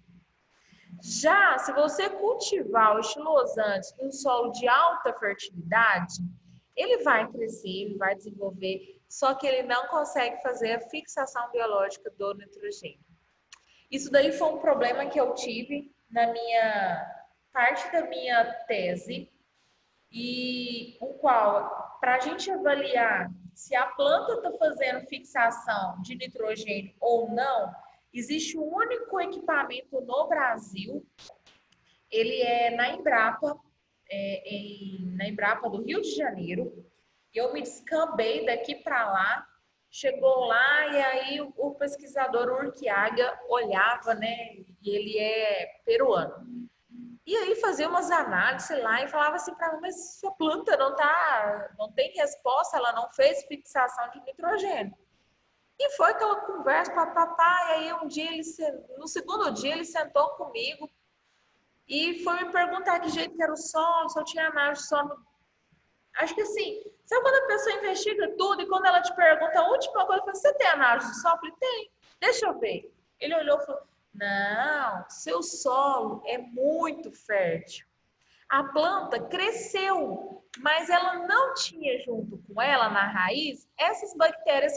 Já, se você cultivar o estilosantes em um solo de alta fertilidade, ele vai crescer, ele vai desenvolver, só que ele não consegue fazer a fixação biológica do nitrogênio. Isso daí foi um problema que eu tive na parte da minha tese, e o qual, para a gente avaliar se a planta está fazendo fixação de nitrogênio ou não, existe um único equipamento no Brasil, ele é na Embrapa, na Embrapa do Rio de Janeiro. Eu me descambei daqui para lá chegou lá e aí o pesquisador Urquiaga olhava, né? E ele é peruano. E aí fazia umas análises lá e falava assim para mim, mas sua planta não tem resposta, ela não fez fixação de nitrogênio. E foi aquela conversa, papapá, e aí um dia no segundo dia ele sentou comigo e foi me perguntar que jeito que era o solo, se eu tinha análise de solo. Acho que assim, sabe quando a pessoa investiga tudo e quando ela te pergunta a última coisa, você tem análise de solo? Eu falei, tem, deixa eu ver. Ele olhou e falou, não, seu solo é muito fértil. A planta cresceu, mas ela não tinha junto com ela, na raiz, essas bactérias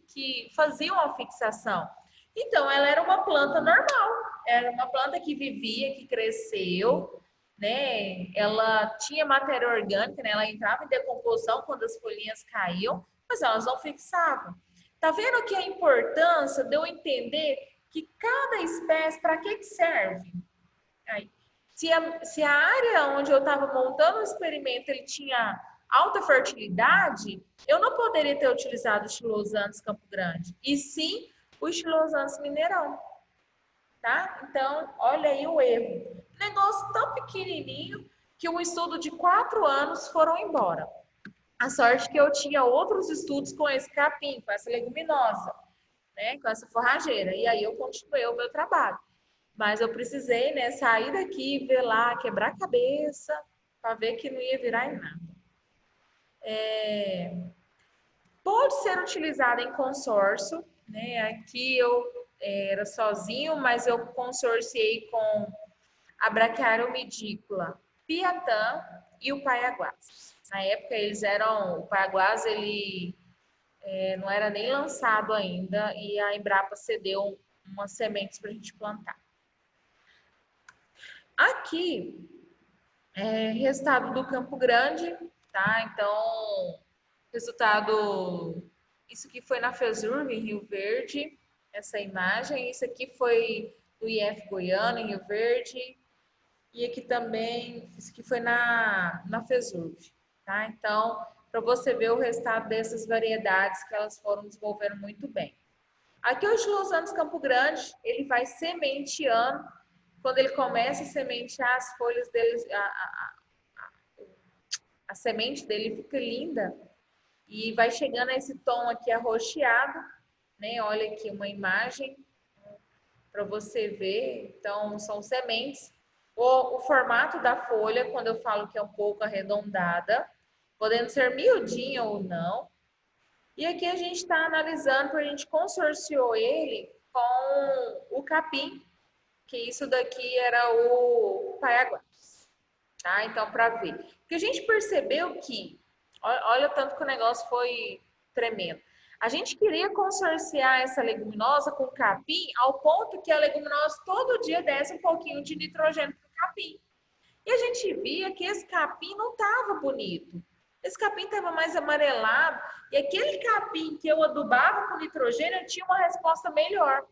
que faziam a fixação. Então, ela era uma planta normal, era uma planta que vivia, que cresceu, né? Ela tinha matéria orgânica, né? Ela entrava em decomposição quando as folhinhas caíam, mas elas não fixavam. Tá vendo que a importância de eu entender que cada espécie, para que serve? Aí, se a área onde eu estava montando o experimento ele tinha alta fertilidade, eu não poderia ter utilizado o Estilosantes Campo Grande, e sim o Estilosantes Mineirão. Tá? Então, olha aí o erro. Negócio tão pequenininho que um estudo de 4 anos foram embora. A sorte que eu tinha outros estudos com esse capim, com essa leguminosa, né? Com essa forrageira. E aí eu continuei o meu trabalho. Mas eu precisei, né, sair daqui, ver lá, quebrar a cabeça, para ver que não ia virar em nada. Pode ser utilizado em consórcio, né? Aqui eu era sozinho, mas eu consorciei com a Braquiária-Medícula, Piatã e o Paiaguás. Na época o Paiaguás ele não era nem lançado ainda e a Embrapa cedeu umas sementes para a gente plantar. Aqui, resultado do Campo Grande, tá? Então, resultado, isso aqui foi na FESURB, em Rio Verde, essa imagem. Isso aqui foi do IF Goiano, em Rio Verde. E aqui também, isso aqui foi na FESURB, tá? Então, para você ver o resultado dessas variedades que elas foram desenvolvendo muito bem. Aqui o Estilosantes Campo Grande, ele vai sementeando. Quando ele começa a sementear, as folhas dele, a semente dele fica linda e vai chegando a esse tom aqui arroxeado, né? Olha aqui uma imagem para você ver. Então, são sementes. O formato da folha, quando eu falo que é um pouco arredondada, podendo ser miudinha ou não. E aqui a gente está analisando, porque a gente consorciou ele com o capim, que isso daqui era o Paiaguás, tá? Então, para ver. Porque a gente percebeu que, olha o tanto que o negócio foi tremendo. A gente queria consorciar essa leguminosa com capim ao ponto que a leguminosa todo dia desse um pouquinho de nitrogênio para o capim. E a gente via que esse capim não estava bonito. Esse capim estava mais amarelado. E aquele capim que eu adubava com nitrogênio tinha uma resposta melhor.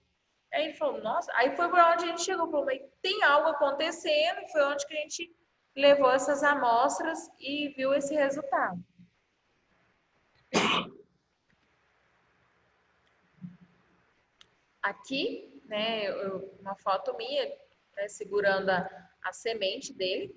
Aí ele falou, nossa, aí foi para onde a gente chegou, falou, mas tem algo acontecendo, e foi onde que a gente levou essas amostras e viu esse resultado. Aqui, né, uma foto minha, né, segurando a semente dele.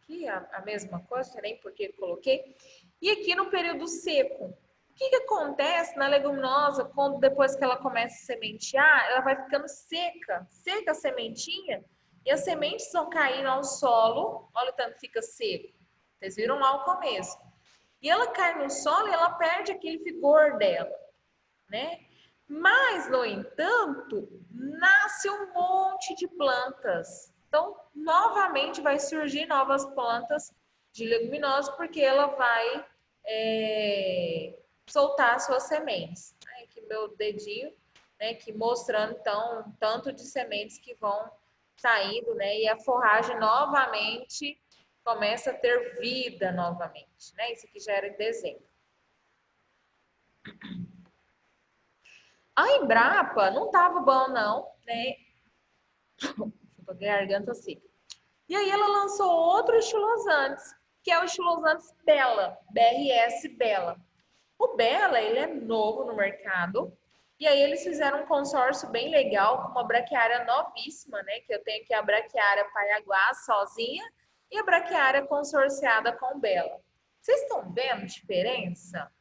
Aqui a mesma coisa, não sei nem por que coloquei. E aqui no período seco, o que acontece na leguminosa quando depois que ela começa a sementear, ela vai ficando seca a sementinha, e as sementes vão caindo ao solo, olha o tanto fica seco. Vocês viram lá o começo. E ela cai no solo e ela perde aquele vigor dela, né? Mas, no entanto, nasce um monte de plantas. Então, novamente vai surgir novas plantas de leguminosas, porque ela vai soltar suas sementes. Aqui meu dedinho, né, aqui mostrando então um tanto de sementes que vão saindo, né, e a forragem novamente começa a ter vida novamente, né? Isso aqui já era em dezembro. A Embrapa não estava bom não, né? Tô com a garganta seca. E aí ela lançou outro estilosantes, que é o estilosantes Bela, BRS Bela. O Bela, ele é novo no mercado. E aí eles fizeram um consórcio bem legal com uma braquiária novíssima, né? Que eu tenho aqui a braquiária Paiaguá sozinha e a braquiária consorciada com o Bela. Vocês estão vendo a diferença?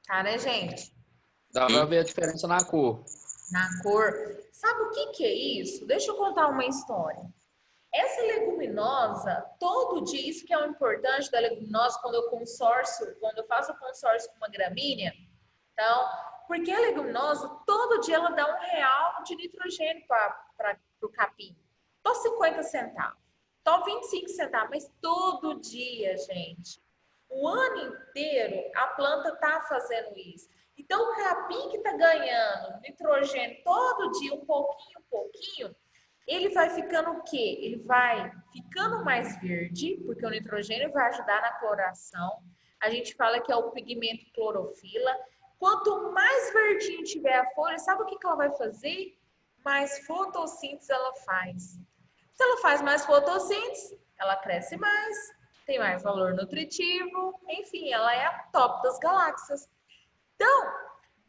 Tá, né, gente? Dá pra ver a diferença na cor. Na cor. Sabe o que é isso? Deixa eu contar uma história. Essa leguminosa, todo dia, isso que é o importante da leguminosa quando eu faço consórcio com uma gramínea, então, porque a leguminosa, todo dia ela dá R$ 1 de nitrogênio para o capim. Só 50 centavos, só 25 centavos, mas todo dia, gente. O ano inteiro a planta está fazendo isso. Então, o capim que está ganhando nitrogênio todo dia, um pouquinho, ele vai ficando o quê? Ele vai ficando mais verde, porque o nitrogênio vai ajudar na coloração. A gente fala que é o pigmento clorofila. Quanto mais verdinho tiver a folha, sabe o que ela vai fazer? Mais fotossíntese ela faz. Se ela faz mais fotossíntese, ela cresce mais, tem mais valor nutritivo, enfim, ela é a top das galáxias. Então,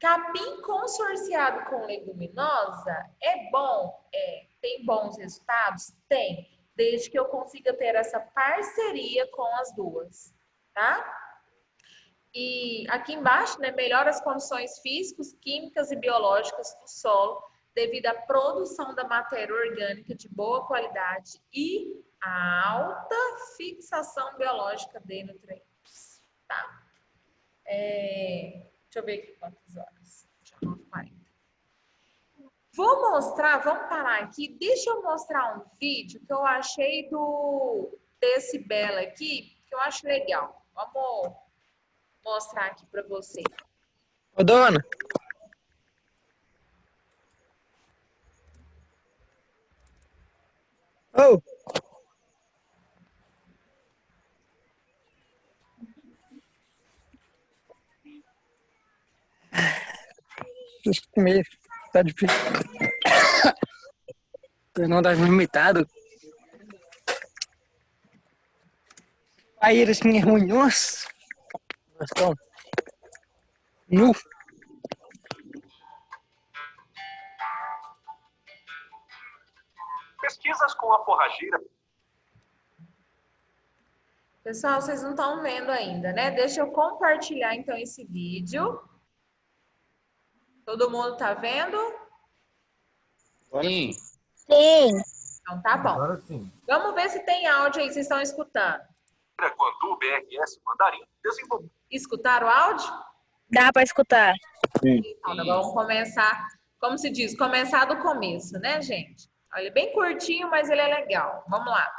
capim consorciado com leguminosa é bom? É. Tem bons resultados? Tem. Desde que eu consiga ter essa parceria com as duas, tá? E aqui embaixo, né, melhora as condições físicas, químicas e biológicas do solo devido à produção da matéria orgânica de boa qualidade e a alta fixação biológica de nutrientes, tá? Deixa eu ver aqui quantas horas. Já 9h40. Vou mostrar, vamos parar aqui. Deixa eu mostrar um vídeo que eu achei desse Bela aqui, que eu acho legal. Vamos mostrar aqui para vocês. Ô, dona. Ô. Deixa eu comer. Tá difícil. Não dá limitado. Aí assim é ruim, nossa. Então, nu. Pesquisas com a forrageira. Pessoal, vocês não estão vendo ainda, né? Deixa eu compartilhar então esse vídeo. Todo mundo tá vendo? Sim. Sim. Então tá bom. Agora sim. Vamos ver se tem áudio aí, vocês estão escutando. Quando o BRS Mandarim desenvolveu. Escutaram o áudio? Dá pra escutar. Então, vamos começar, como se diz, começar do começo, né, gente? Olha, bem curtinho, mas ele é legal. Vamos lá.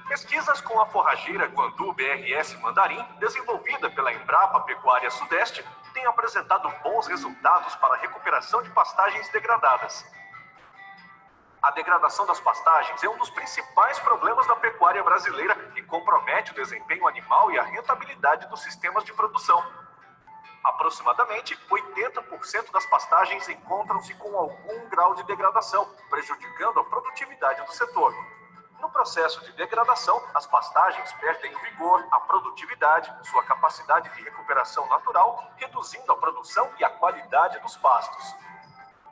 Pesquisas com a forrageira Guandu BRS Mandarim, desenvolvida pela Embrapa Pecuária Sudeste, têm apresentado bons resultados para a recuperação de pastagens degradadas. A degradação das pastagens é um dos principais problemas da pecuária brasileira e compromete o desempenho animal e a rentabilidade dos sistemas de produção. Aproximadamente 80% das pastagens encontram-se com algum grau de degradação, prejudicando a produtividade do setor. No processo de degradação, as pastagens perdem o vigor, a produtividade, sua capacidade de recuperação natural, reduzindo a produção e a qualidade dos pastos.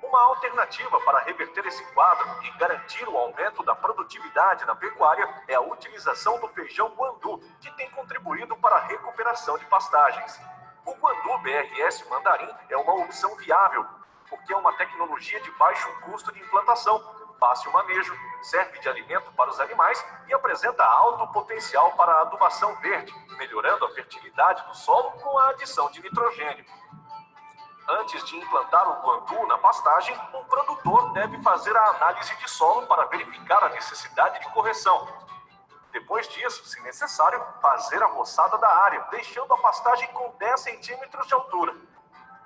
Uma alternativa para reverter esse quadro e garantir o aumento da produtividade na pecuária é a utilização do feijão Guandu, que tem contribuído para a recuperação de pastagens. O Guandu BRS Mandarim é uma opção viável, porque é uma tecnologia de baixo custo de implantação, fácil manejo, serve de alimento para os animais e apresenta alto potencial para a adubação verde, melhorando a fertilidade do solo com a adição de nitrogênio. Antes de implantar o Guandu na pastagem, um produtor deve fazer a análise de solo para verificar a necessidade de correção. Depois disso, se necessário, fazer a roçada da área, deixando a pastagem com 10 centímetros de altura.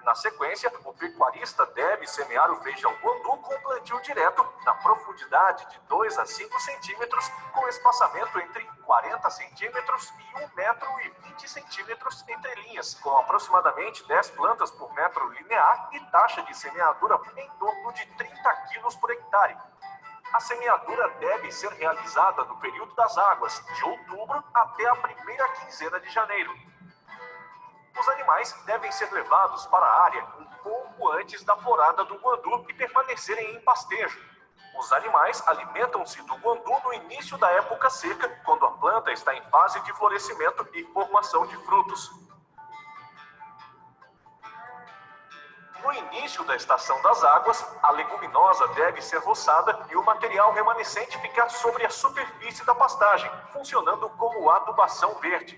Na sequência, o pecuarista deve semear o feijão Guandu com plantio direto na profundidade de 2 a 5 centímetros, com espaçamento entre 40 centímetros e 1,20 metro entre linhas, com aproximadamente 10 plantas por metro linear e taxa de semeadura em torno de 30 quilos por hectare. A semeadura deve ser realizada no período das águas, de outubro até a primeira quinzena de janeiro. Os animais devem ser levados para a área um pouco antes da florada do guandu e permanecerem em pastejo. Os animais alimentam-se do guandu no início da época seca, quando a planta está em fase de florescimento e formação de frutos. No início da estação das águas, a leguminosa deve ser roçada e o material remanescente ficar sobre a superfície da pastagem, funcionando como adubação verde.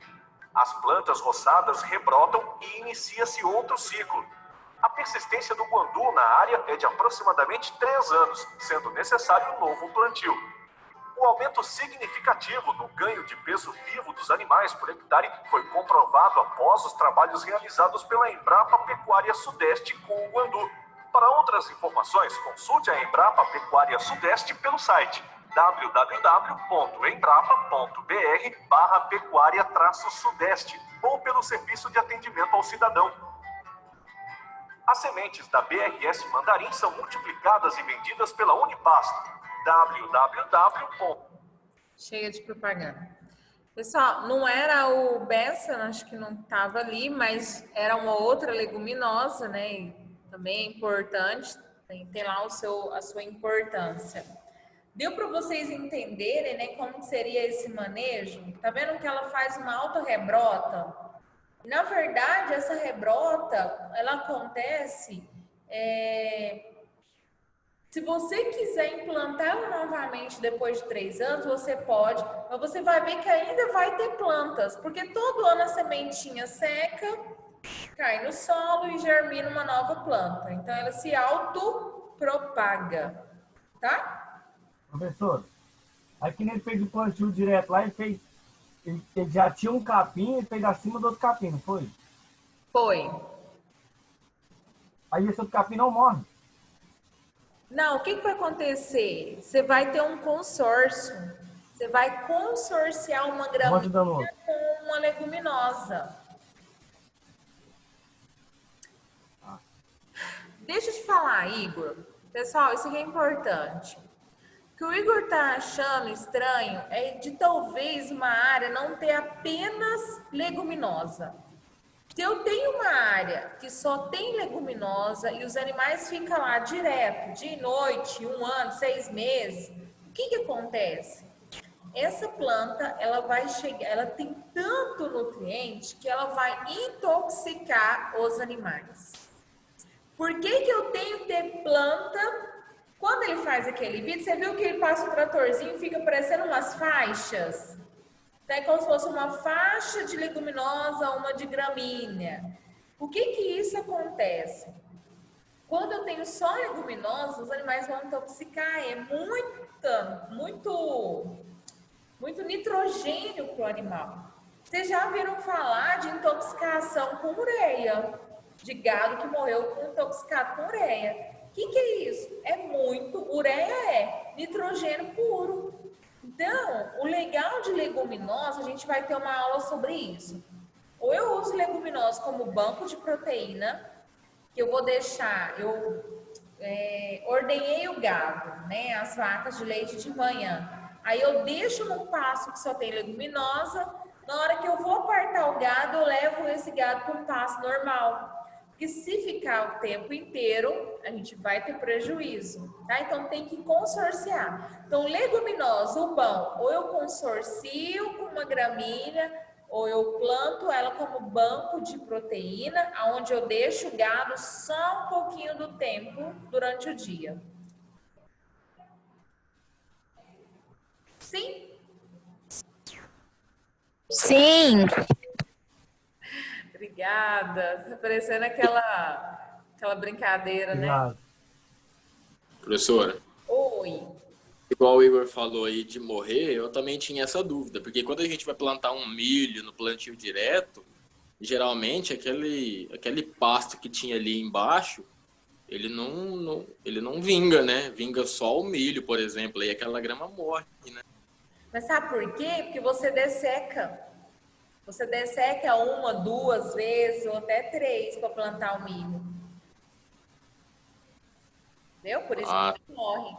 As plantas roçadas rebrotam e inicia-se outro ciclo. A persistência do guandu na área é de aproximadamente 3 anos, sendo necessário um novo plantio. O aumento significativo no ganho de peso vivo dos animais por hectare foi comprovado após os trabalhos realizados pela Embrapa Pecuária Sudeste com o guandu. Para outras informações, consulte a Embrapa Pecuária Sudeste pelo site www.embrapa.br/pecuária-sudeste ou pelo Serviço de Atendimento ao Cidadão. As sementes da BRS Mandarim são multiplicadas e vendidas pela Unipasto. Cheia de propaganda. Pessoal, não era o Bessa, acho que não estava ali, mas era uma outra leguminosa, né? E também é importante, tem lá a sua importância. Deu para vocês entenderem, né, como seria esse manejo? Tá vendo que ela faz uma auto-rebrota? Na verdade, essa rebrota, ela acontece... Se você quiser implantá-la novamente depois de 3 anos, você pode, mas você vai ver que ainda vai ter plantas, porque todo ano a sementinha seca, cai no solo e germina uma nova planta. Então, ela se autopropaga, tá? Professor, aí que nem ele fez o plantio direto lá, ele já tinha um capim e fez acima do outro capim, não foi? Foi. Aí esse outro capim não morre. Não, o que vai acontecer? Você vai ter um consórcio. Você vai consorciar uma gramínea com uma leguminosa. Deixa eu te falar, Igor. Pessoal, isso aqui é importante. O que o Igor tá achando estranho é de talvez uma área não ter apenas leguminosa. Se eu tenho uma área que só tem leguminosa e os animais ficam lá direto, dia e noite, 1 ano, 6 meses, o que acontece? Essa planta, ela vai chegar, ela tem tanto nutriente que ela vai intoxicar os animais. Por que eu tenho que ter planta? Quando ele faz aquele vídeo, você viu que ele passa o tratorzinho e fica parecendo umas faixas? É como se fosse uma faixa de leguminosa, uma de gramínea. O que isso acontece? Quando eu tenho só leguminosa, os animais vão intoxicar. É muito nitrogênio para o animal. Vocês já viram falar de intoxicação com ureia? De gado que morreu intoxicado com ureia. O que é isso? É muito, ureia é nitrogênio puro. Então, o legal de leguminosa, a gente vai ter uma aula sobre isso. Ou eu uso leguminosa como banco de proteína, que eu vou deixar, ordenhei o gado, né, as vacas de leite de manhã. Aí eu deixo num pasto que só tem leguminosa, na hora que eu vou apartar o gado, eu levo esse gado para um pasto normal. Porque se ficar o tempo inteiro, a gente vai ter prejuízo, tá? Então tem que consorciar. Então, leguminosa, o bom, ou eu consorcio com uma gramínea, ou eu planto ela como banco de proteína, onde eu deixo o gado só um pouquinho do tempo durante o dia. Sim? Sim. Obrigada. Tá parecendo aquela brincadeira, né? Professora. Oi. Igual o Igor falou aí de morrer, eu também tinha essa dúvida, porque quando a gente vai plantar um milho no plantio direto, geralmente aquele pasto que tinha ali embaixo, ele não vinga, né? Vinga só o milho, por exemplo, aí aquela grama morre, né? Mas sabe por quê? Porque você desseca. Você desseca 1, 2 vezes ou até 3 para plantar o milho. Entendeu? Por isso que ele morre.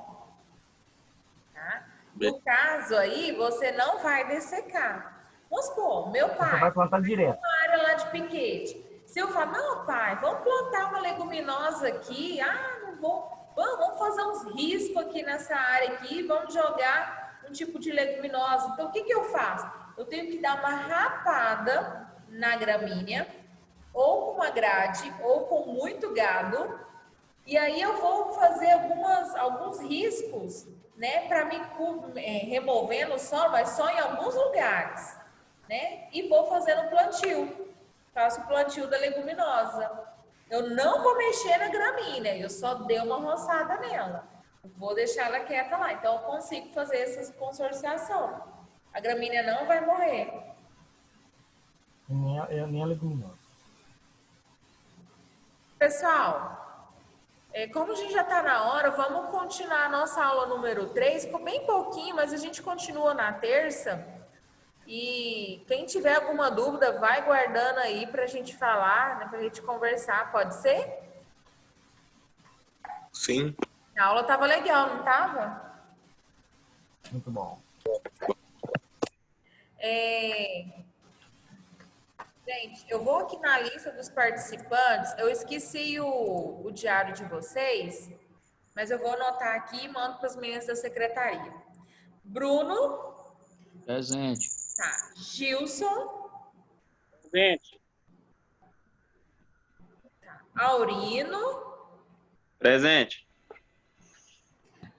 tá? No caso aí, você não vai dessecar. Vamos supor, meu Você pai, vai plantar direto. uma área lá de piquete. Se eu falar, não, pai, vamos plantar uma leguminosa aqui. Ah, não vou. Vamos fazer uns riscos aqui nessa área aqui, vamos jogar um tipo de leguminosa. Então, o que que eu faço? Eu tenho que dar uma rapada na gramínea, ou com uma grade, ou com muito gado. E aí eu vou fazer alguns riscos, né, para me removendo só, mas só em alguns lugares, né? E vou fazendo plantio. Faço o plantio da leguminosa. Eu não vou mexer na gramínea, eu só dei uma roçada nela. Vou deixar ela quieta lá. Então eu consigo fazer essa consorciação. A gramínea não vai morrer. Nem a leguminosa. Pessoal, como a gente já está na hora, vamos continuar a nossa aula número 3. Ficou bem pouquinho, mas a gente continua na terça. E quem tiver alguma dúvida, vai guardando aí para a gente falar, né, para a gente conversar. Pode ser? Sim. A aula estava legal, não estava? Muito bom. Gente, eu vou aqui na lista dos participantes. Eu esqueci o diário de vocês, mas eu vou anotar aqui e mando para os meninos da secretaria. Bruno. Presente. Tá. Gilson. Presente. Tá. Aurino. Presente.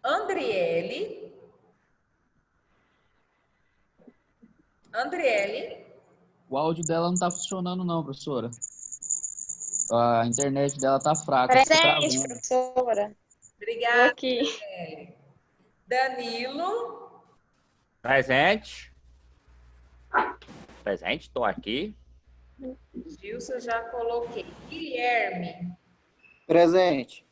Andriele. O áudio dela não tá funcionando não, professora. A internet dela tá fraca. Presente, professora. Obrigada. Aqui. Andriele. Danilo. Presente. Presente, estou aqui. Gilson, já coloquei. Guilherme. Presente.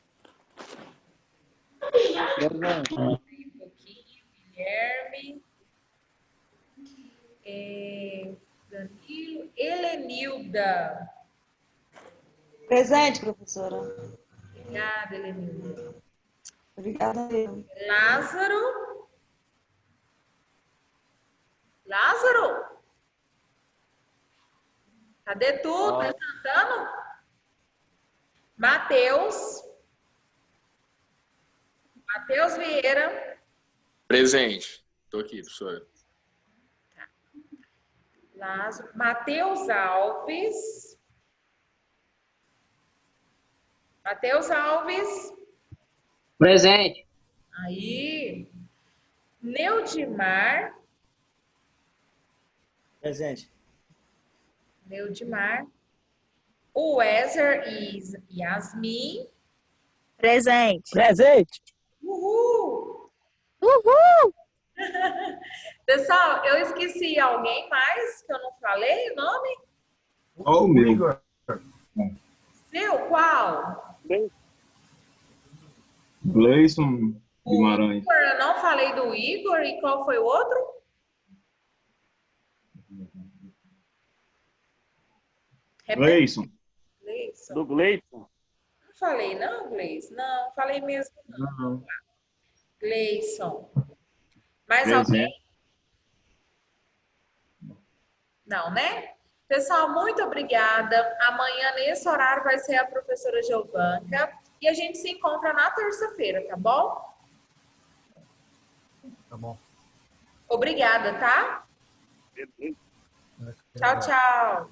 Um pouquinho. Guilherme. Danilo. Helenilda. Presente, professora. Obrigada, Helenilda. Obrigada. Lázaro. Lázaro? Cadê tu? Tá cantando? Matheus. Matheus Vieira. Presente. Estou aqui, professora. Lázaro. Matheus Alves. Matheus Alves. Presente. Aí. Neudimar. Presente. Neudimar. O Wezer e Yasmin. Presente. Presente. Uhul! Uhul! Pessoal, eu esqueci alguém mais que eu não falei o nome? Ó, o meu. Seu? Qual? Gleison O Guimarães. Igor, eu não falei do Igor. E qual foi o outro? Gleison. Gleison. Do Gleison. Não falei, não, Gleison? Não, falei mesmo, não. Não. Gleison. Mais Presente. alguém? Não, né? Pessoal, muito obrigada. Amanhã, nesse horário, vai ser a professora Giovanca. E a gente se encontra na terça-feira, tá bom? Tá bom. Obrigada, tá? Tchau, tchau.